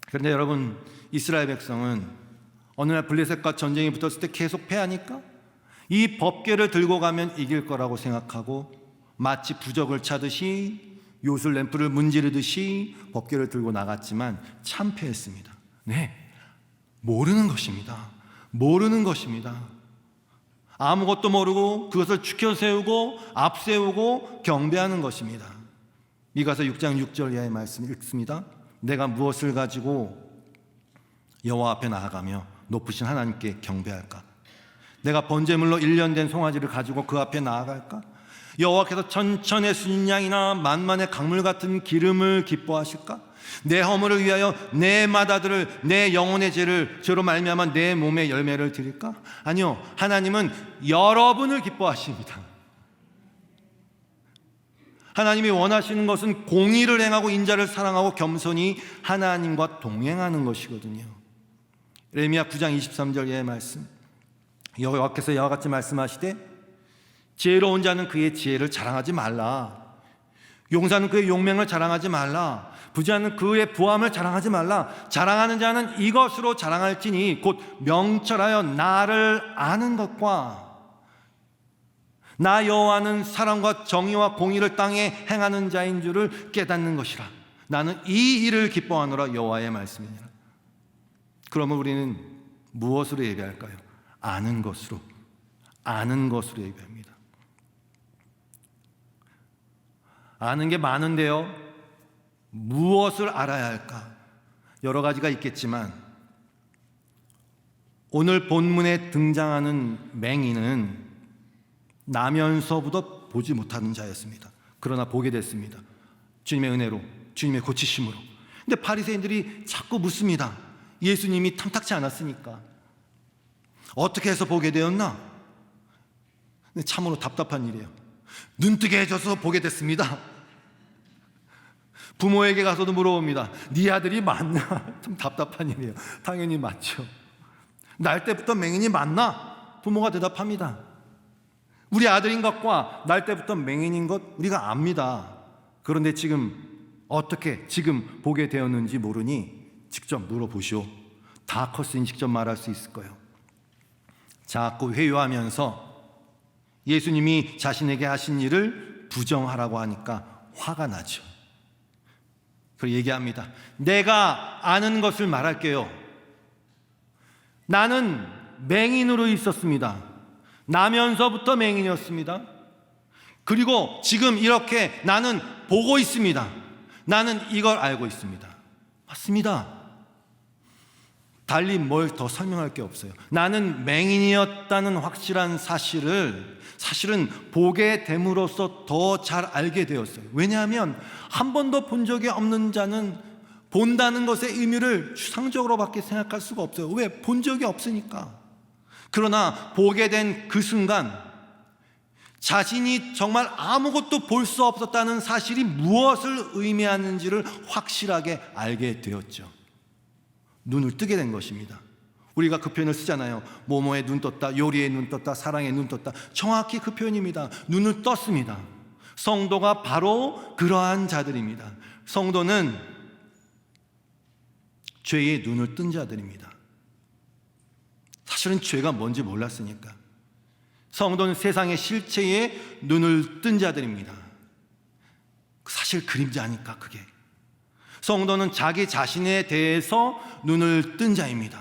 그런데 여러분, 이스라엘 백성은 어느 날 블레셋과 전쟁이 붙었을 때 계속 패하니까 이 법궤를 들고 가면 이길 거라고 생각하고 마치 부적을 차듯이 요술 램프를 문지르듯이 법궤를 들고 나갔지만 참패했습니다. 네, 모르는 것입니다. 모르는 것입니다. 아무것도 모르고 그것을 추켜 세우고 앞세우고 경배하는 것입니다. 미가서 6장 6절 이하의 말씀 읽습니다. 내가 무엇을 가지고 여호와 앞에 나아가며 높으신 하나님께 경배할까? 내가 번제물로 1년 된 송아지를 가지고 그 앞에 나아갈까? 여호와께서 천천의 순양이나 만만의 강물 같은 기름을 기뻐하실까? 내 허물을 위하여 내 마다들을, 내 영혼의 죄로 말미암아 내 몸의 열매를 드릴까? 아니요, 하나님은 여러분을 기뻐하십니다. 하나님이 원하시는 것은 공의를 행하고 인자를 사랑하고 겸손히 하나님과 동행하는 것이거든요. 예레미야 9장 23절의 말씀, 여호와께서 이와 같이 말씀하시되 지혜로운 자는 그의 지혜를 자랑하지 말라, 용사는 그의 용맹을 자랑하지 말라, 부자는 그의 부함을 자랑하지 말라. 자랑하는 자는 이것으로 자랑할지니 곧 명철하여 나를 아는 것과 나 여호와는 사랑과 정의와 공의를 땅에 행하는 자인 줄을 깨닫는 것이라. 나는 이 일을 기뻐하노라. 여호와의 말씀이니라. 그러면 우리는 무엇으로 예배할까요? 아는 것으로, 아는 것으로 예배합니다. 아는 게 많은데요, 무엇을 알아야 할까? 여러 가지가 있겠지만 오늘 본문에 등장하는 맹인은 나면서부터 보지 못하는 자였습니다. 그러나 보게 됐습니다. 주님의 은혜로, 주님의 고치심으로. 근데 바리새인들이 자꾸 묻습니다. 예수님이 탐탁치 않았으니까 어떻게 해서 보게 되었나? 근데 참으로 답답한 일이에요. 눈뜨게 해줘서 보게 됐습니다. 부모에게 가서도 물어봅니다. 네 아들이 맞나? 좀 답답한 일이에요. 당연히 맞죠. 날 때부터 맹인이 맞나? 부모가 대답합니다. 우리 아들인 것과 날 때부터 맹인인 것 우리가 압니다. 그런데 지금 어떻게 지금 보게 되었는지 모르니 직접 물어보시오. 다 컸으니 직접 말할 수 있을 거예요. 자꾸 회유하면서 예수님이 자신에게 하신 일을 부정하라고 하니까 화가 나죠. 그리고 얘기합니다. 내가 아는 것을 말할게요. 나는 맹인으로 있었습니다. 나면서부터 맹인이었습니다. 그리고 지금 이렇게 나는 보고 있습니다. 나는 이걸 알고 있습니다. 맞습니다. 달리 뭘 더 설명할 게 없어요. 나는 맹인이었다는 확실한 사실은 보게 됨으로써 더 잘 알게 되었어요. 왜냐하면 한 번도 본 적이 없는 자는 본다는 것의 의미를 추상적으로밖에 생각할 수가 없어요. 왜? 본 적이 없으니까. 그러나 보게 된 그 순간 자신이 정말 아무것도 볼 수 없었다는 사실이 무엇을 의미하는지를 확실하게 알게 되었죠. 눈을 뜨게 된 것입니다. 우리가 그 표현을 쓰잖아요. 모모에 눈 떴다, 요리에 눈 떴다, 사랑에 눈 떴다. 정확히 그 표현입니다. 눈을 떴습니다. 성도가 바로 그러한 자들입니다. 성도는 죄의 눈을 뜬 자들입니다. 사실은 죄가 뭔지 몰랐으니까. 성도는 세상의 실체에 눈을 뜬 자들입니다. 사실 그림자니까 그게. 성도는 자기 자신에 대해서 눈을 뜬 자입니다.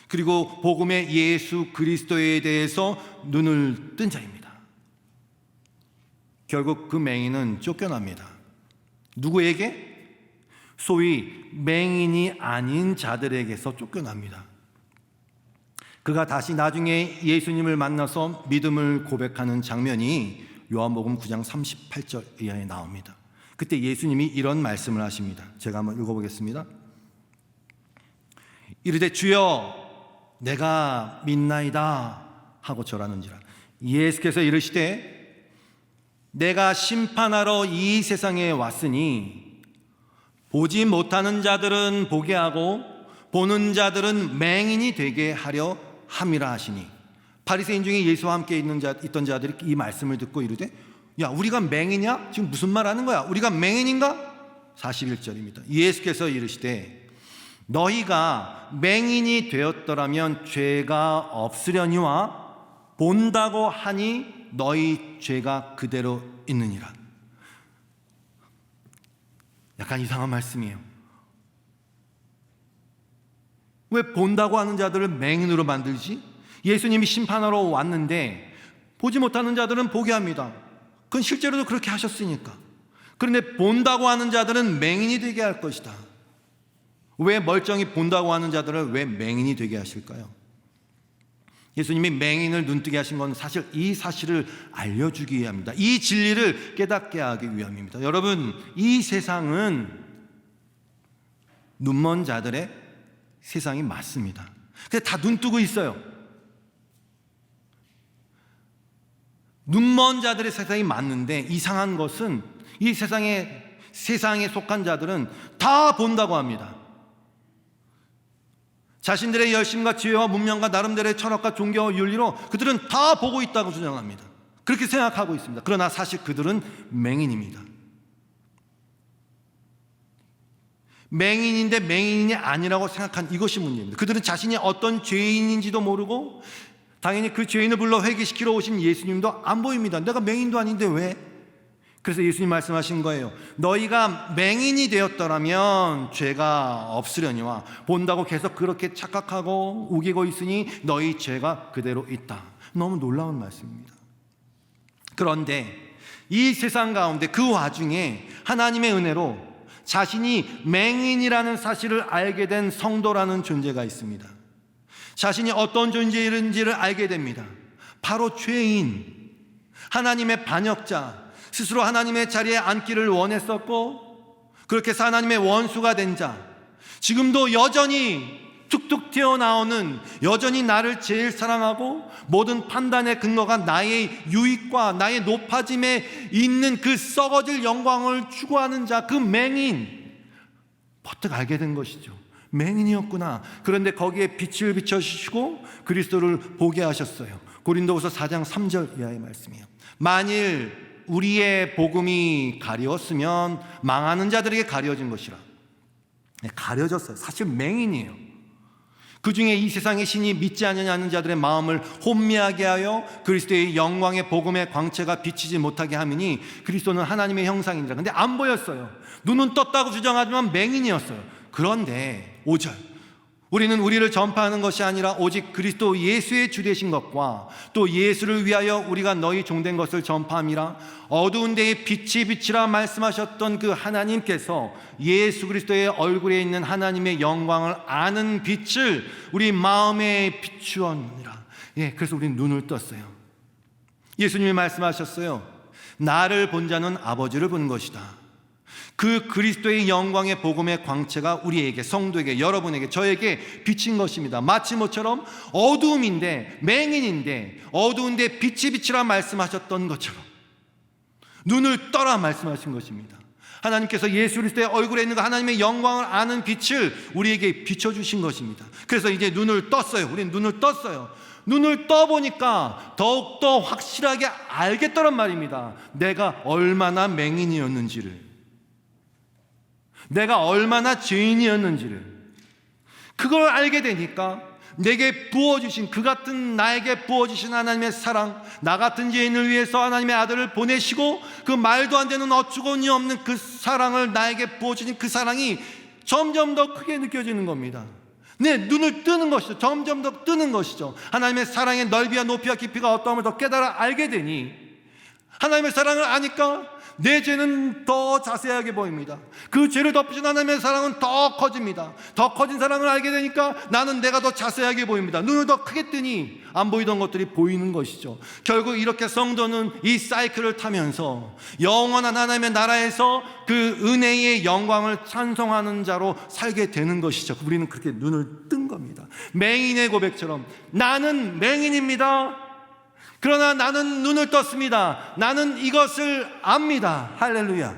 그리고 복음의 예수 그리스도에 대해서 눈을 뜬 자입니다. 결국 그 맹인은 쫓겨납니다. 누구에게? 소위 맹인이 아닌 자들에게서 쫓겨납니다. 그가 다시 나중에 예수님을 만나서 믿음을 고백하는 장면이 요한복음 9장 38절 이하에 나옵니다. 그때 예수님이 이런 말씀을 하십니다. 제가 한번 읽어보겠습니다. 이르되 주여 내가 믿나이다 하고 절하는지라. 예수께서 이르시되 내가 심판하러 이 세상에 왔으니 보지 못하는 자들은 보게 하고 보는 자들은 맹인이 되게 하려 함이라 하시니. 바리새인 중에 예수와 함께 있던 자들이 이 말씀을 듣고 이르되 야 우리가 맹인이냐? 지금 무슨 말 하는 거야? 우리가 맹인인가? 41절입니다. 예수께서 이르시되 너희가 맹인이 되었더라면 죄가 없으려니와 본다고 하니 너희 죄가 그대로 있느니라. 약간 이상한 말씀이에요. 왜 본다고 하는 자들을 맹인으로 만들지? 예수님이 심판하러 왔는데 보지 못하는 자들은 보게 합니다. 그건 실제로도 그렇게 하셨으니까. 그런데 본다고 하는 자들은 맹인이 되게 할 것이다. 왜 멀쩡히 본다고 하는 자들을 왜 맹인이 되게 하실까요? 예수님이 맹인을 눈뜨게 하신 건 사실 이 사실을 알려주기 위함입니다. 이 진리를 깨닫게 하기 위함입니다. 여러분, 이 세상은 눈먼 자들의 세상이 맞습니다. 근데 다 눈뜨고 있어요. 눈먼 자들의 세상이 맞는데 이상한 것은 이 세상에 속한 자들은 다 본다고 합니다. 자신들의 열심과 지혜와 문명과 나름대로의 철학과 종교와 윤리로 그들은 다 보고 있다고 주장합니다. 그렇게 생각하고 있습니다. 그러나 사실 그들은 맹인입니다. 맹인인데 맹인이 아니라고 생각한 이것이 문제입니다. 그들은 자신이 어떤 죄인인지도 모르고 당연히 그 죄인을 불러 회개시키러 오신 예수님도 안 보입니다. 내가 맹인도 아닌데 왜? 그래서 예수님 말씀하신 거예요. 너희가 맹인이 되었더라면 죄가 없으려니와 본다고 계속 그렇게 착각하고 우기고 있으니 너희 죄가 그대로 있다. 너무 놀라운 말씀입니다. 그런데 이 세상 가운데 그 와중에 하나님의 은혜로 자신이 맹인이라는 사실을 알게 된 성도라는 존재가 있습니다. 자신이 어떤 존재인지를 알게 됩니다. 바로 죄인, 하나님의 반역자, 스스로 하나님의 자리에 앉기를 원했었고 그렇게 해서 하나님의 원수가 된 자, 지금도 여전히 툭툭 튀어나오는, 여전히 나를 제일 사랑하고 모든 판단의 근거가 나의 유익과 나의 높아짐에 있는 그 썩어질 영광을 추구하는 자, 그 맹인, 버뜩 알게 된 것이죠. 맹인이었구나. 그런데 거기에 빛을 비춰주시고 그리스도를 보게 하셨어요. 고린도후서 4장 3절 이하의 말씀이에요. 만일 우리의 복음이 가려웠으면 망하는 자들에게 가려진 것이라. 가려졌어요. 사실 맹인이에요. 그 중에 이 세상의 신이 믿지 않는 자들의 마음을 혼미하게 하여 그리스도의 영광의 복음의 광채가 비치지 못하게 하미니 그리스도는 하나님의 형상이니라. 근데 안 보였어요. 눈은 떴다고 주장하지만 맹인이었어요. 그런데 5절, 우리는 우리를 전파하는 것이 아니라 오직 그리스도 예수의 주 되신 것과 또 예수를 위하여 우리가 너희 종된 것을 전파함이라. 어두운 데에 빛이 비치라 말씀하셨던 그 하나님께서 예수 그리스도의 얼굴에 있는 하나님의 영광을 아는 빛을 우리 마음에 비추었느니라. 그래서 우리는 눈을 떴어요. 예수님이 말씀하셨어요. 나를 본 자는 아버지를 본 것이다. 그 그리스도의 영광의 복음의 광채가 우리에게, 성도에게, 여러분에게, 저에게 비친 것입니다. 마치 모처럼 어두움인데, 맹인인데 어두운데 빛이 비치라 말씀하셨던 것처럼 눈을 떠라 말씀하신 것입니다. 하나님께서 예수 그리스도의 얼굴에 있는 그 하나님의 영광을 아는 빛을 우리에게 비춰주신 것입니다. 그래서 이제 눈을 떴어요. 우리는 눈을 떴어요. 눈을 떠보니까 더욱더 확실하게 알겠더란 말입니다. 내가 얼마나 맹인이었는지를, 내가 얼마나 죄인이었는지를. 그걸 알게 되니까 내게 부어주신, 그 같은 나에게 부어주신 하나님의 사랑, 나 같은 죄인을 위해서 하나님의 아들을 보내시고 그 말도 안 되는 어처구니 없는 그 사랑을 나에게 부어주신 그 사랑이 점점 더 크게 느껴지는 겁니다. 내 눈을 뜨는 것이죠. 점점 더 뜨는 것이죠. 하나님의 사랑의 넓이와 높이와 깊이가 어떠함을 더 깨달아 알게 되니 하나님의 사랑을 아니까 내 죄는 더 자세하게 보입니다. 그 죄를 덮으신 하나님의 사랑은 더 커집니다. 더 커진 사랑을 알게 되니까 나는 내가 더 자세하게 보입니다. 눈을 더 크게 뜨니 안 보이던 것들이 보이는 것이죠. 결국 이렇게 성도는 이 사이클을 타면서 영원한 하나님의 나라에서 그 은혜의 영광을 찬송하는 자로 살게 되는 것이죠. 우리는 그렇게 눈을 뜬 겁니다. 맹인의 고백처럼 나는 맹인입니다. 그러나 나는 눈을 떴습니다. 나는 이것을 압니다. 할렐루야.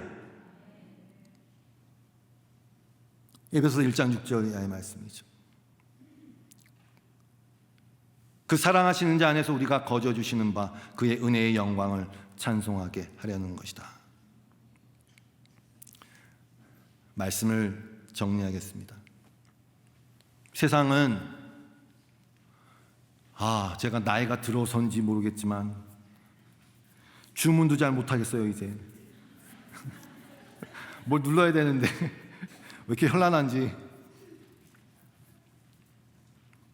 에베소서 1장 6절의 말씀이죠. 그 사랑하시는 자 안에서 우리가 거저 주시는 바 그의 은혜의 영광을 찬송하게 하려는 것이다. 말씀을 정리하겠습니다. 세상은 제가 나이가 들어서인지 모르겠지만 주문도 잘 못하겠어요. 이제 뭘 눌러야 되는데 왜 이렇게 현란한지.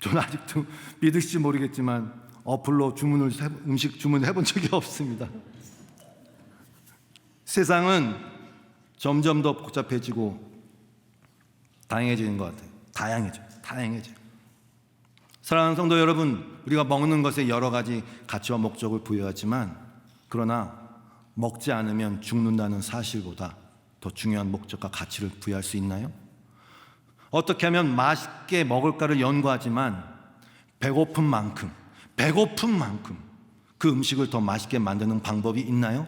저는 아직도 믿으실지 모르겠지만 어플로 음식 주문해 본 적이 없습니다. 세상은 점점 더 복잡해지고 다양해지는 것 같아요. 다양해져요. 사랑하는 성도 여러분, 우리가 먹는 것에 여러 가지 가치와 목적을 부여하지만, 그러나 먹지 않으면 죽는다는 사실보다 더 중요한 목적과 가치를 부여할 수 있나요? 어떻게 하면 맛있게 먹을까를 연구하지만 배고픈 만큼 그 음식을 더 맛있게 만드는 방법이 있나요?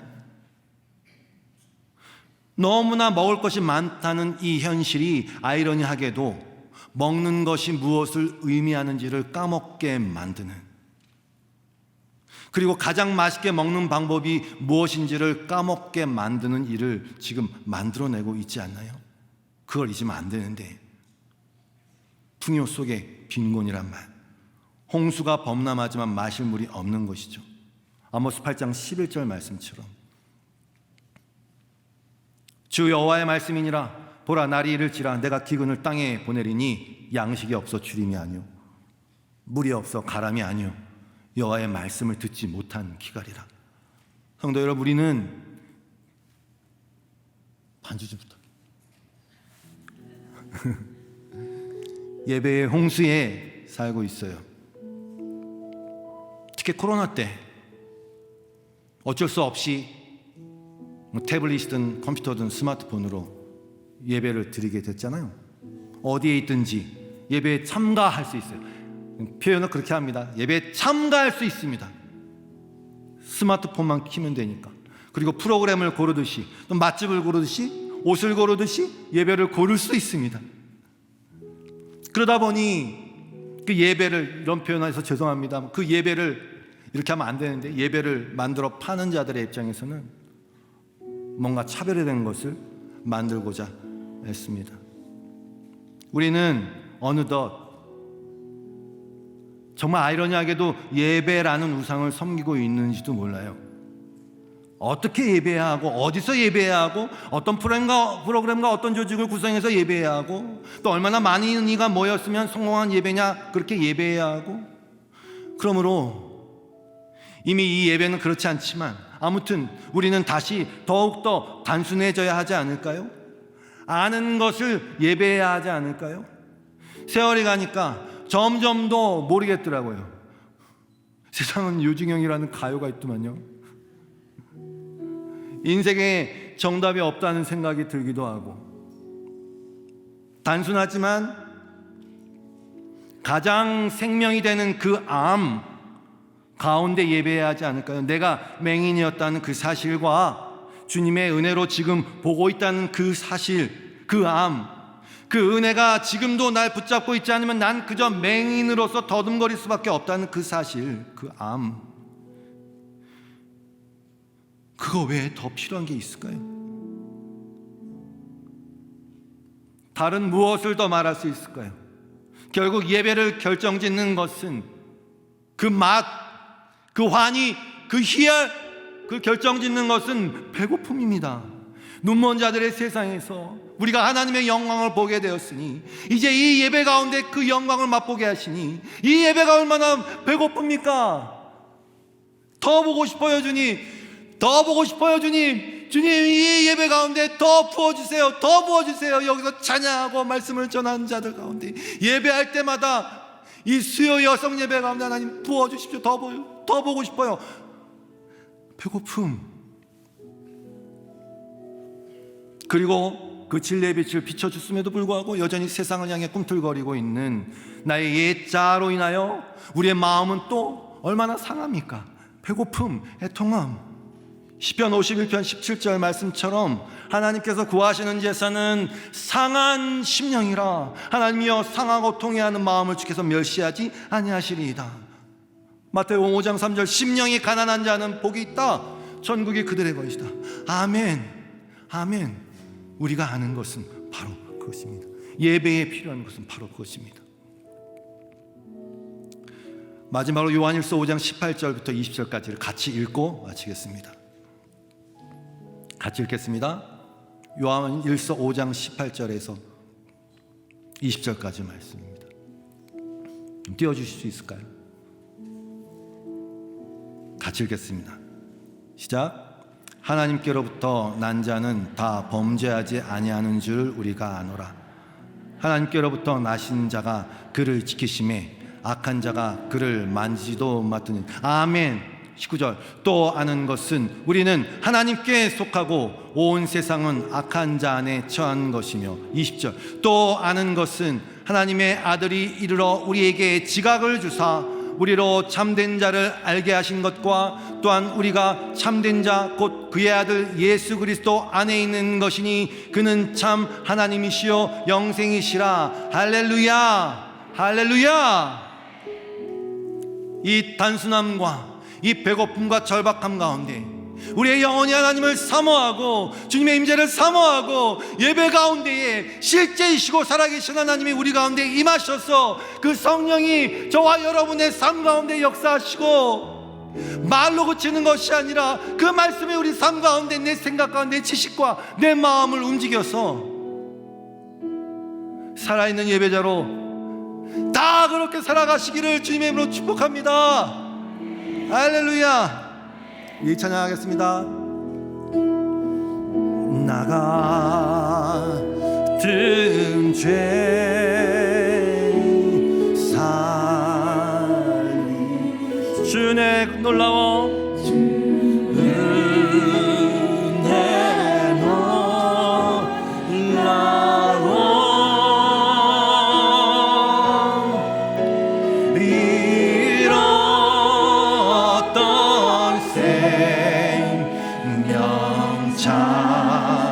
너무나 먹을 것이 많다는 이 현실이 아이러니하게도 먹는 것이 무엇을 의미하는지를 까먹게 만드는, 그리고 가장 맛있게 먹는 방법이 무엇인지를 까먹게 만드는 일을 지금 만들어내고 있지 않나요? 그걸 잊으면 안 되는데, 풍요 속의 빈곤이란 말, 홍수가 범람하지만 마실 물이 없는 것이죠. 아모스 8장 11절 말씀처럼 주 여호와의 말씀이니라. 보라, 날이 이를지라 내가 기근을 땅에 보내리니 양식이 없어 주림이 아니요 물이 없어 가람이 아니요 여호와의 말씀을 듣지 못한 기갈이라. 성도 여러분, 우리는 반주 좀 부탁해. 예배의 홍수에 살고 있어요. 특히 코로나 때 어쩔 수 없이 태블릿이든 컴퓨터든 스마트폰으로 예배를 드리게 됐잖아요. 어디에 있든지 예배에 참가할 수 있어요. 표현을 그렇게 합니다. 예배에 참가할 수 있습니다. 스마트폰만 켜면 되니까. 그리고 프로그램을 고르듯이, 또 맛집을 고르듯이, 옷을 고르듯이 예배를 고를 수 있습니다. 그러다 보니 그 예배를, 이런 표현해서 죄송합니다, 그 예배를 이렇게 하면 안 되는데, 예배를 만들어 파는 자들의 입장에서는 뭔가 차별화된 것을 만들고자 했습니다. 우리는 어느덧 정말 아이러니하게도 예배라는 우상을 섬기고 있는지도 몰라요. 어떻게 예배해야 하고, 어디서 예배해야 하고, 어떤 프로그램과 어떤 조직을 구성해서 예배해야 하고, 또 얼마나 많은 이가 모였으면 성공한 예배냐, 그렇게 예배해야 하고. 그러므로 이미 이 예배는 그렇지 않지만 아무튼 우리는 다시 더욱더 단순해져야 하지 않을까요? 아는 것을 예배해야 하지 않을까요? 세월이 가니까 점점 더 모르겠더라고요. 세상은 유중형이라는 가요가 있더만요. 인생에 정답이 없다는 생각이 들기도 하고, 단순하지만 가장 생명이 되는 그 암 가운데 예배해야 하지 않을까요? 내가 맹인이었다는 그 사실과 주님의 은혜로 지금 보고 있다는 그 사실, 그 암, 그 은혜가 지금도 날 붙잡고 있지 않으면 난 그저 맹인으로서 더듬거릴 수밖에 없다는 그 사실, 그 암, 그거 외에 더 필요한 게 있을까요? 다른 무엇을 더 말할 수 있을까요? 결국 예배를 결정짓는 것은 그 맛, 그 환희, 그 희열, 그 결정짓는 것은 배고픔입니다. 눈먼 자들의 세상에서 우리가 하나님의 영광을 보게 되었으니 이제 이 예배 가운데 그 영광을 맛보게 하시니 이 예배가 얼마나 배고픕니까? 더 보고 싶어요, 주님. 더 보고 싶어요, 주님. 주님, 이 예배 가운데 더 부어주세요. 더 부어주세요. 여기서 찬양하고 말씀을 전하는 자들 가운데 예배할 때마다 이 수요 여성 예배 가운데 하나님 부어주십시오. 더 보고 싶어요. 배고픔. 그리고 그 진리의 빛을 비춰줬음에도 불구하고 여전히 세상을 향해 꿈틀거리고 있는 나의 옛자로 인하여 우리의 마음은 또 얼마나 상합니까? 배고픔, 애통함. 시편 51편 17절 말씀처럼 하나님께서 구하시는 제사는 상한 심령이라. 하나님이여 상하고 통해하는 마음을 주께서 멸시하지 아니하시리이다. 마태복음 5장 3절 심령이 가난한 자는 복이 있다. 천국이 그들의 것이다. 아멘, 아멘. 우리가 아는 것은 바로 그것입니다. 예배에 필요한 것은 바로 그것입니다. 마지막으로 요한일서 5장 18절부터 20절까지를 같이 읽고 마치겠습니다. 같이 읽겠습니다. 요한일서 5장 18절에서 20절까지 말씀입니다. 좀 띄워주실 수 있을까요? 같이 읽겠습니다. 시작. 하나님께로부터 난 자는 다 범죄하지 아니하는 줄 우리가 아노라. 하나님께로부터 나신 자가 그를 지키심에 악한 자가 그를 만지지도 못하니. 아멘. 19절. 또 아는 것은 우리는 하나님께 속하고 온 세상은 악한 자 안에 처한 것이며. 20절. 또 아는 것은 하나님의 아들이 이르러 우리에게 지각을 주사 우리로 참된 자를 알게 하신 것과 또한 우리가 참된 자 곧 그의 아들 예수 그리스도 안에 있는 것이니 그는 참 하나님이시요 영생이시라. 할렐루야, 할렐루야. 이 단순함과 이 배고픔과 절박함 가운데 우리의 영혼이 하나님을 사모하고 주님의 임재를 사모하고 예배 가운데에 실제이시고 살아계신 하나님이 우리 가운데 임하셔서 그 성령이 저와 여러분의 삶 가운데 역사하시고 말로 그치는 것이 아니라 그 말씀이 우리 삶 가운데 내 생각과 내 지식과 내 마음을 움직여서 살아있는 예배자로 다 그렇게 살아가시기를 주님의 이름으로 축복합니다. 할렐루야. 이 찬양하겠습니다. 나 같은 죄 살리 주의 놀라워 은혜 놀라워 잃었던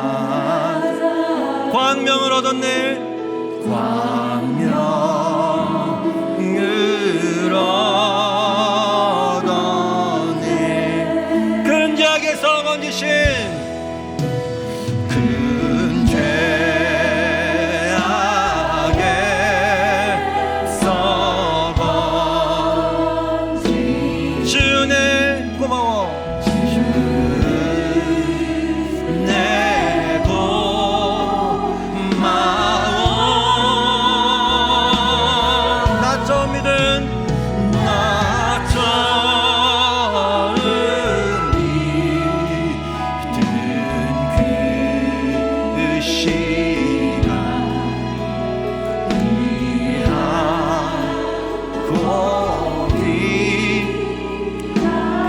생명찬 광명을 얻었네. 광명을 얻었네. 큰 죄악에서 건지신 큰 죄악에서 건지신 주네 고마워.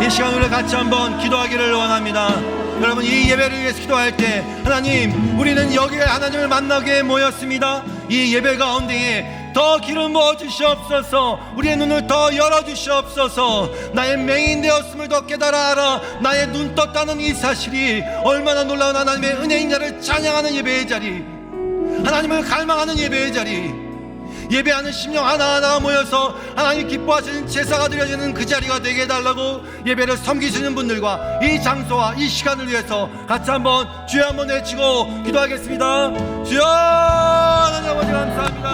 이 시간을 같이 한번 기도하기를 원합니다. 여러분, 이 예배를 위해서 기도할 때 하나님, 우리는 여기에 하나님을 만나게 모였습니다. 이 예배 가운데에 더 기름 부어 주시옵소서. 우리의 눈을 더 열어 주시옵소서. 나의 맹인 되었음을 더 깨달아 알아. 나의 눈 떴다는 이 사실이 얼마나 놀라운 하나님의 은혜인 자를 찬양하는 예배의 자리, 하나님을 갈망하는 예배의 자리, 예배하는 심령 하나하나가 모여서 하나님 기뻐하시는 제사가 드려지는 그 자리가 되게 해달라고 예배를 섬기시는 분들과 이 장소와 이 시간을 위해서 같이 한번 주여 한번 외치고 기도하겠습니다. 주여, 하나님 아버지 감사합니다.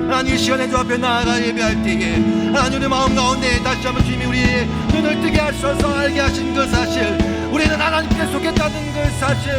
하나님, 이 시간에 주 앞에 나아가 예배할 때에 하나님 우리 마음 가운데 다시 한번 주님이 우리의 눈을 뜨게 하셔서 알게 하신 그 사실, 우리는 하나님께 속했다는 그 사실,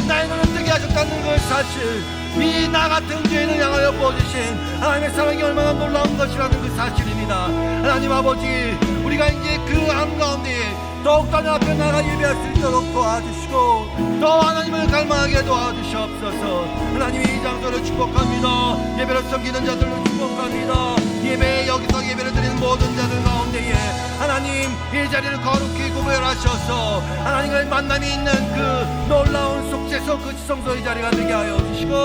나의 눈을 뜨게 하셨다는 그 사실, 이 나 같은 죄인을 향하여 부어주신 하나님의 사랑이 얼마나 놀라운 것이라는 그 사실입니다. 하나님 아버지, 우리가 이제 그 한가운데 더욱더 내 앞에 나가 예배할 수 있도록 도와주시고 더 하나님을 갈망하게 도와주시옵소서. 하나님이 이 장소를 축복합니다. 예배를 섬기는 자들을 축복합니다. 예배에 여기서 예배를 드리는 모든 자들 가운데에 하나님 이 자리를 거룩히 구별하셔서 하나님과의 만남이 있는 그 놀라운 속죄소 그 지성소의 자리가 되게 하여 주시고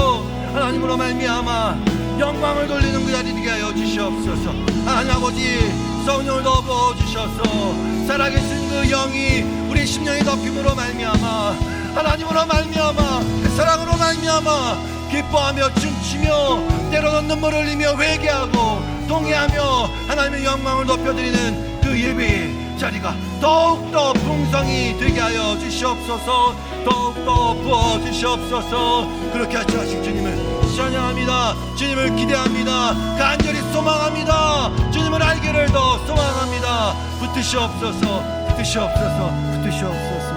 하나님으로 말미암아 영광을 돌리는 그 자리 되게 하여 주시옵소서. 하나님 아버지, 성령을 더 부어주셔서 살아계신 그 영이 우리 심령의 덮임으로 말미암아 하나님으로 말미암아 그 사랑으로 말미암아 기뻐하며 춤추며 때로는 눈물을 흘리며 회개하고 동의하며 하나님의 영광을 높여드리는 그 예배의 자리가 더욱더 풍성이 되게 하여 주시옵소서. 더욱더 부어주시옵소서. 그렇게 하신 주님을 찬양합니다. 주님을 기대합니다. 간절히 소망합니다. 주님을 알기를 더 소망합니다. 붙으시옵소서. 붙으시옵소서. 붙으시옵소서.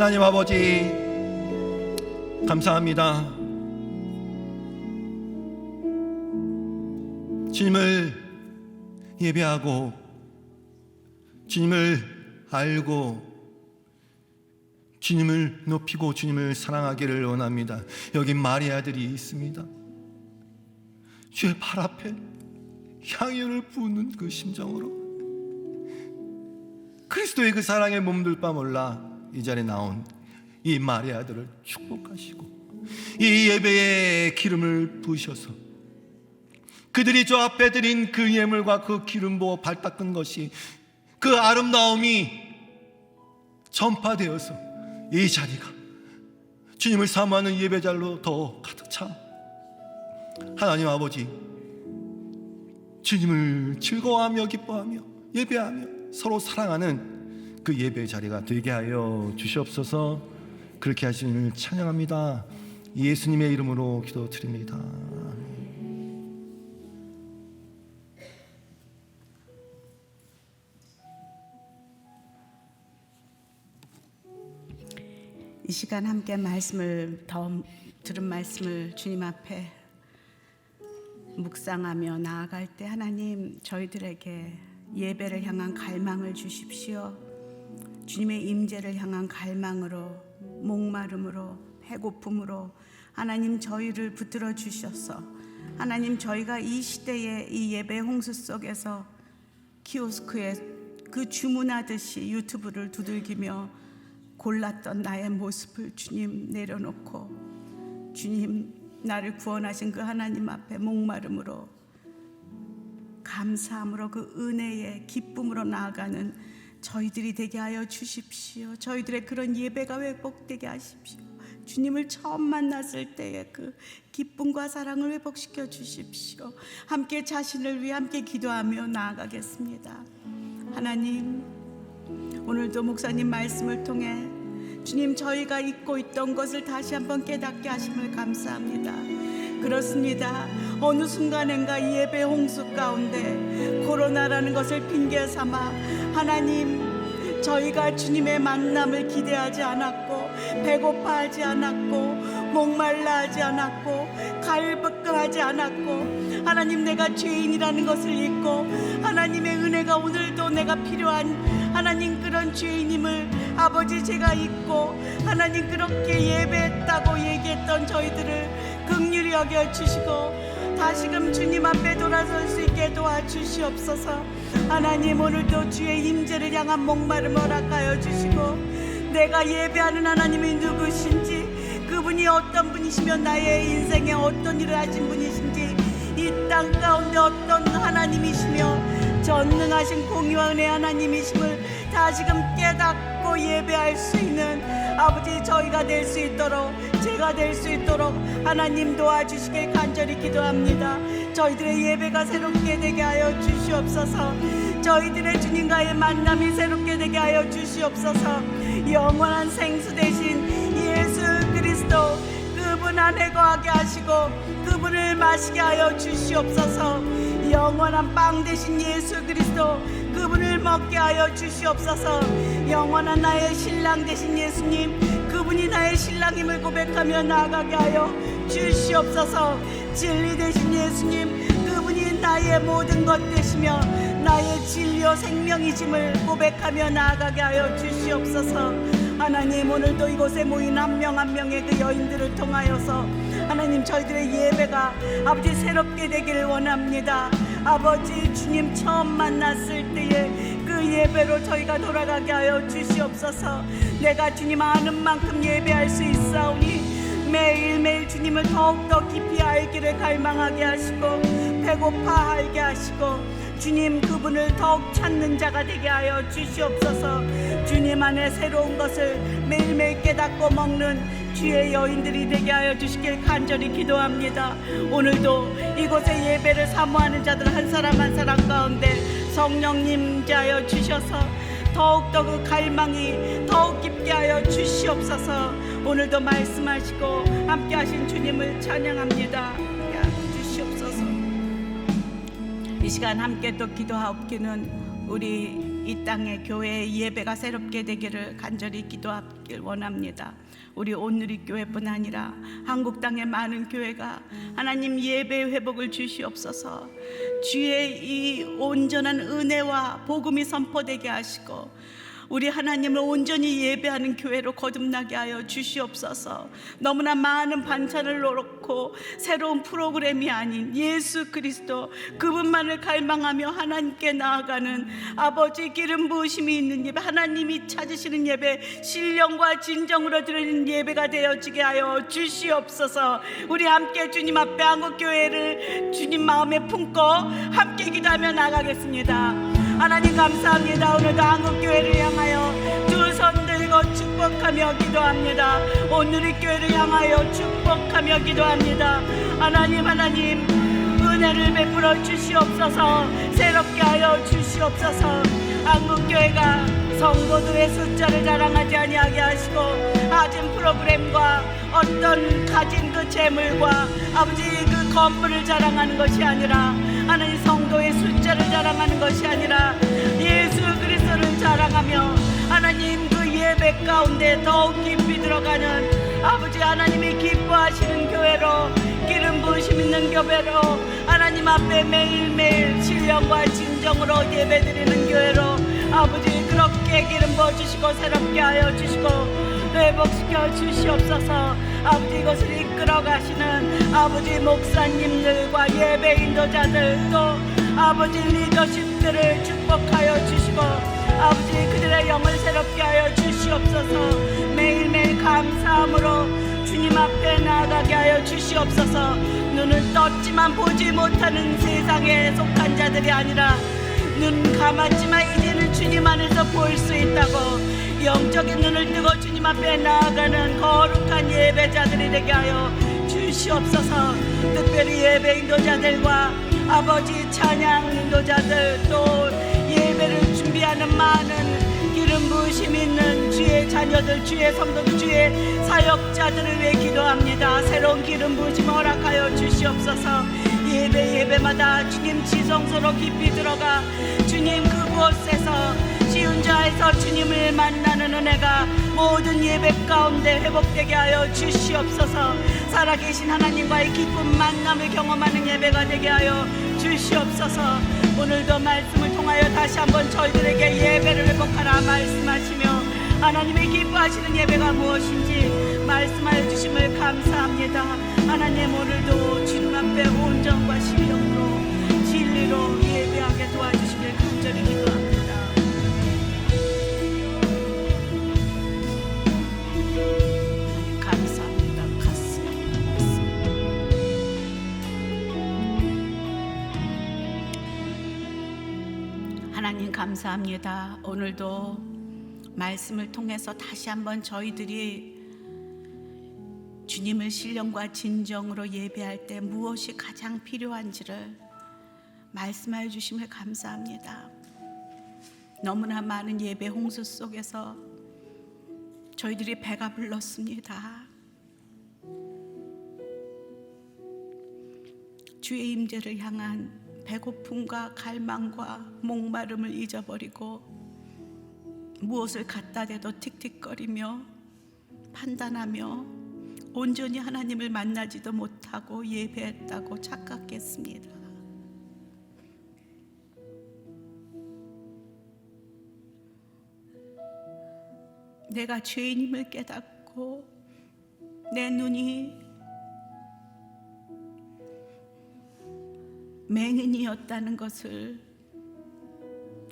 하나님 아버지 감사합니다. 주님을 예배하고 주님을 알고 주님을 높이고 주님을 사랑하기를 원합니다. 여기 마리아들이 있습니다. 주의 발 앞에 향유를 부는 그 심정으로 그리스도의 그 사랑에 몸둘 바 몰라 이 자리에 나온 이 마리아들을 축복하시고 이 예배에 기름을 부으셔서 그들이 저 앞에 드린 그 예물과 그 기름 부어 발 닦은 것이 그 아름다움이 전파되어서 이 자리가 주님을 사모하는 예배자로 더 가득 차 하나님 아버지 주님을 즐거워하며 기뻐하며 예배하며 서로 사랑하는 그 예배 자리가 되게 하여 주시옵소서. 그렇게 하시는 찬양합니다. 예수님의 이름으로 기도드립니다. 이 시간 함께 말씀을 들은 말씀을 주님 앞에 묵상하며 나아갈 때 하나님 저희들에게 예배를 향한 갈망을 주십시오. 주님의 임재를 향한 갈망으로 목마름으로 배고픔으로 하나님 저희를 붙들어 주셔서 하나님 저희가 이 시대의 이 예배 홍수 속에서 키오스크에 그 주문하듯이 유튜브를 두들기며 골랐던 나의 모습을 주님 내려놓고 주님 나를 구원하신 그 하나님 앞에 목마름으로 감사함으로 그 은혜의 기쁨으로 나아가는 저희들이 되게 하여 주십시오. 저희들의 그런 예배가 회복되게 하십시오. 주님을 처음 만났을 때의 그 기쁨과 사랑을 회복시켜 주십시오. 함께 자신을 위해 함께 기도하며 나아가겠습니다. 하나님 오늘도 목사님 말씀을 통해 주님 저희가 잊고 있던 것을 다시 한번 깨닫게 하심을 감사합니다. 그렇습니다. 어느 순간인가 이 예배 홍수 가운데 코로나라는 것을 핑계 삼아 하나님 저희가 주님의 만남을 기대하지 않았고 배고파하지 않았고 목말라하지 않았고 갈급하지 않았고 하나님 내가 죄인이라는 것을 잊고 하나님의 은혜가 오늘도 내가 필요한 하나님 그런 죄인임을 아버지 제가 잊고 하나님 그렇게 예배했다고 얘기했던 저희들을 긍휼히 여겨주시고 다시금 주님 앞에 돌아설 수 있게 도와주시옵소서. 하나님 오늘도 주의 임재를 향한 목마름을 허락하여 주시고 내가 예배하는 하나님이 누구신지 그분이 어떤 분이시며 나의 인생에 어떤 일을 하신 분이신지 이 땅 가운데 어떤 하나님이시며 전능하신 공의와 은혜 하나님이심을 다시금 깨닫고 예배할 수 있는 아버지 저희가 될 수 있도록 제가 될 수 있도록 하나님 도와주시길 간절히 기도합니다. 저희들의 예배가 새롭게 되게 하여 주시옵소서. 저희들의 주님과의 만남이 새롭게 되게 하여 주시옵소서. 영원한 생수 되신 예수 그리스도 그분 안에 거하게 하시고 그분을 마시게 하여 주시옵소서. 영원한 빵 되신 예수 그리스도 그분을 먹게 하여 주시옵소서. 영원한 나의 신랑 되신 예수님 그분이 나의 신랑임을 고백하며 나아가게 하여 주시옵소서. 진리 되신 예수님 그분이 나의 모든 것 되시며 나의 진리요 생명이심을 고백하며 나아가게 하여 주시옵소서. 하나님 오늘도 이곳에 모인 한 명 한 명의 그 여인들을 통하여서 하나님 저희들의 예배가 아버지 새롭게 되기를 원합니다. 아버지 주님 처음 만났을 때의 그 예배로 저희가 돌아가게 하여 주시옵소서. 내가 주님 아는 만큼 예배할 수 있사오니 매일매일 주님을 더욱더 깊이 알기를 갈망하게 하시고 배고파하게 하시고 주님 그분을 더욱 찾는 자가 되게 하여 주시옵소서. 주님 안에 새로운 것을 매일매일 깨닫고 먹는 주의 여인들이 되게 하여 주시길 간절히 기도합니다. 오늘도 이곳에 예배를 사모하는 자들 한 사람 한 사람 가운데 성령님 자여 주셔서 더욱더 그 갈망이 더욱 깊게 하여 주시옵소서. 오늘도 말씀하시고 함께 하신 주님을 찬양합니다. 주시옵소서. 이 시간 함께 또 기도하옵기는 우리 이 땅의 교회 예배가 새롭게 되기를 간절히 기도하길 원합니다. 우리 온누리 교회뿐 아니라 한국 땅의 많은 교회가 하나님 예배 회복을 주시옵소서. 주의 이 온전한 은혜와 복음이 선포되게 하시고 우리 하나님을 온전히 예배하는 교회로 거듭나게 하여 주시옵소서. 너무나 많은 반찬을 놓고 새로운 프로그램이 아닌 예수 그리스도 그분만을 갈망하며 하나님께 나아가는 아버지 기름 부으심이 있는 예배, 하나님이 찾으시는 예배, 신령과 진정으로 드리는 예배가 되어지게 하여 주시옵소서. 우리 함께 주님 앞에 한국교회를 주님 마음에 품고 함께 기도하며 나가겠습니다. 하나님 감사합니다. 오늘도 한국교회를 향하여 두 손 들고 축복하며 기도합니다. 오늘의 교회를 향하여 축복하며 기도합니다. 하나님 은혜를 베풀어 주시옵소서. 새롭게 하여 주시옵소서. 한국교회가 성도들의 숫자를 자랑하지 아니하게 하시고 가진 프로그램과 어떤 가진 그 재물과 아버지 그 건물을 자랑하는 것이 아니라 하나님 성도의 숫자를 자랑하는 것이 아니라 예수 그리스도를 자랑하며 하나님 그 예배 가운데 더욱 깊이 들어가는 아버지 하나님이 기뻐하시는 교회로 기름 부으심 있는 교회로 하나님 앞에 매일매일 신령과 진정으로 예배드리는 교회로 아버지 그렇게 기름 부어주시고 새롭게 하여 주시고 회복시켜 주시옵소서. 아버지 이것을 이끌어 가시는 아버지 목사님들과 예배 인도자들 또 아버지 리더십들을 축복하여 주시고 아버지 그들의 영을 새롭게 하여 주시옵소서. 매일매일 감사함으로 주님 앞에 나아가게 하여 주시옵소서. 눈을 떴지만 보지 못하는 세상에 속한 자들이 아니라 눈 감았지만 이제는 주님 안에서 볼 수 있다고 영적인 눈을 뜨고 주님 앞에 나아가는 거룩한 예배자들이 되게 하여 주시옵소서. 특별히 예배 인도자들과 아버지 찬양 인도자들 또 예배를 준비하는 많은 기름 부으심 있는 주의 자녀들, 주의 성도들, 주의 사역자들을 위해 기도합니다. 새로운 기름 부으심 허락하여 주시옵소서. 예배마다 주님 지성소로 깊이 들어가 주님 그곳에서 쉬운 자에서 주님을 만나는 은혜가 모든 예배 가운데 회복되게 하여 주시옵소서. 살아계신 하나님과의 기쁜 만남을 경험하는 예배가 되게 하여 주시옵소서. 오늘도 말씀을 통하여 다시 한번 저희들에게 예배를 회복하라 말씀하시며 하나님의 기뻐하시는 예배가 무엇인지 말씀하여 주심을 감사합니다. 하나님 오늘도 주님 앞에 온전과 신령으로 진리로 예배하게 도와주시길 간절히 기도합니다. 감사합니다. 하나님 감사합니다. 오늘도 말씀을 통해서 다시 한번 저희들이 주님을 신령과 진정으로 예배할 때 무엇이 가장 필요한지를 말씀하여 주심을 감사합니다. 너무나 많은 예배 홍수 속에서 저희들이 배가 불렀습니다. 주의 임재를 향한 배고픔과 갈망과 목마름을 잊어버리고 무엇을 갖다 대도 틱틱거리며 판단하며 온전히 하나님을 만나지도 못하고 예배했다고 착각했습니다. 내가 죄인임을 깨닫고 내 눈이 맹인이었다는 것을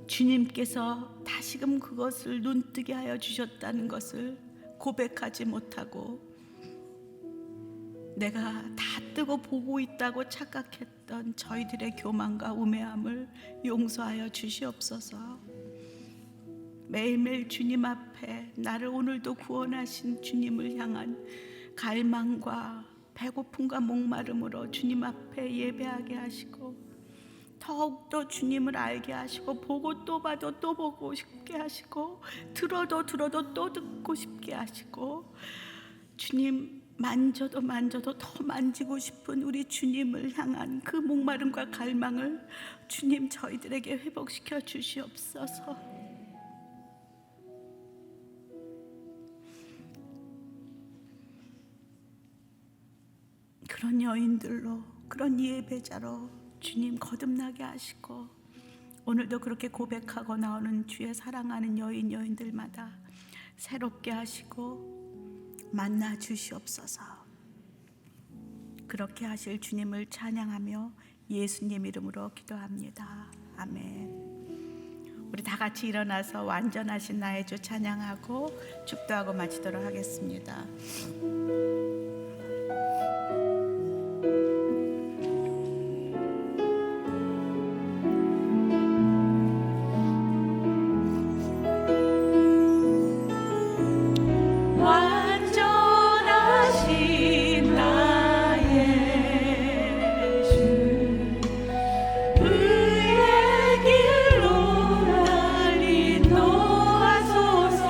주님께서 다시금 그것을 눈뜨게 하여 주셨다는 것을 고백하지 못하고 내가 다 뜨고 보고 있다고 착각했던 저희들의 교만과 우매함을 용서하여 주시옵소서. 매일매일 주님 앞에 나를 오늘도 구원하신 주님을 향한 갈망과 배고픔과 목마름으로 주님 앞에 예배하게 하시고 더욱더 주님을 알게 하시고 보고 또 봐도 또 보고 싶게 하시고 들어도 또 듣고 싶게 하시고 주님 만져도 만져도 더 만지고 싶은 우리 주님을 향한 그 목마름과 갈망을 주님 저희들에게 회복시켜 주시옵소서. 그런 여인들로, 그런 예배자로 주님 거듭나게 하시고, 오늘도 그렇게 고백하고 나오는 주의 사랑하는 여인들마다 새롭게 하시고 만나 주시옵소서. 그렇게 하실 주님을 찬양하며 예수님 이름으로 기도합니다. 아멘. 우리 다 같이 일어나서 완전하신 나의 주 찬양하고 축도하고 마치도록 하겠습니다. 완전하신 나의 주 의의 길로 날 인도하소서.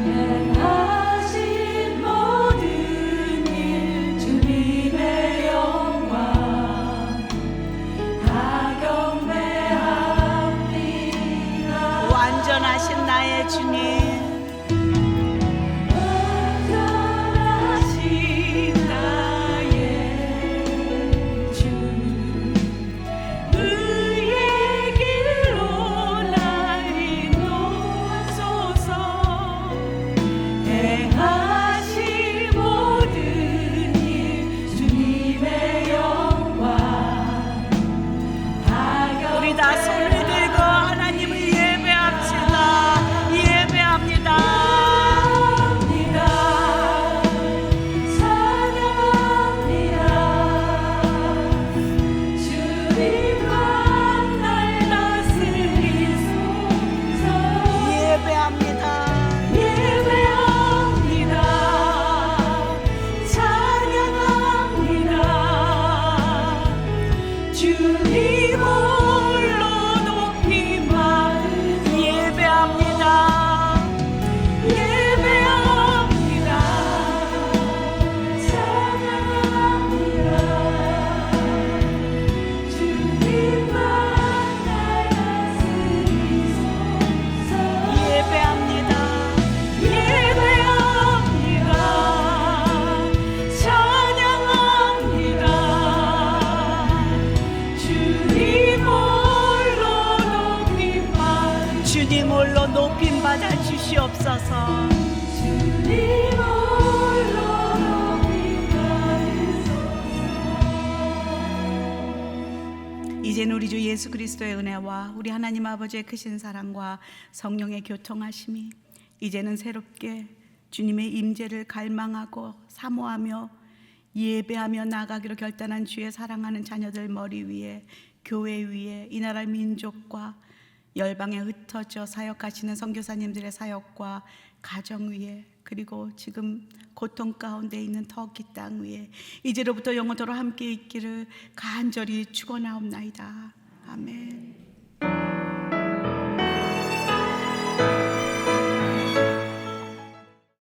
행하신 모든 일 주님의 영광 다 경배합니다. 완전하신 나의 주님, 우리 다 손을 들고 하나님을 예배합시다. 예배합니다. 주님만 날 다스리소서. 예배합니다. 예배합니다. 찬양합니다. 주님 홀로 높이 받으소서. 예배합니다. 예배합니다. 찬양합니다. 주님만 날 다스리소서. 예배합니다. 예배합니다. 찬양합니다. 주님 홀로 높임 받으소서. 주님 홀로 높임 받아 주시옵소서. 주님 홀로 높임 받으소서. 이제는 우리 주 예수 그리스도의 은혜와 우리 하나님 아버지의 크신 사랑과 성령의 교통하심이 이제는 새롭게 주님의 임재를 갈망하고 사모하며 예배하며 나아가기로 결단한 주의 사랑하는 자녀들 머리 위에, 교회 위에, 이 나라 민족과 열방에 흩어져 사역하시는 선교사님들의 사역과 가정 위에, 그리고 지금 고통 가운데 있는 터키 땅 위에 이제로부터 영원토록 함께 있기를 간절히 축원하옵나이다. 아멘.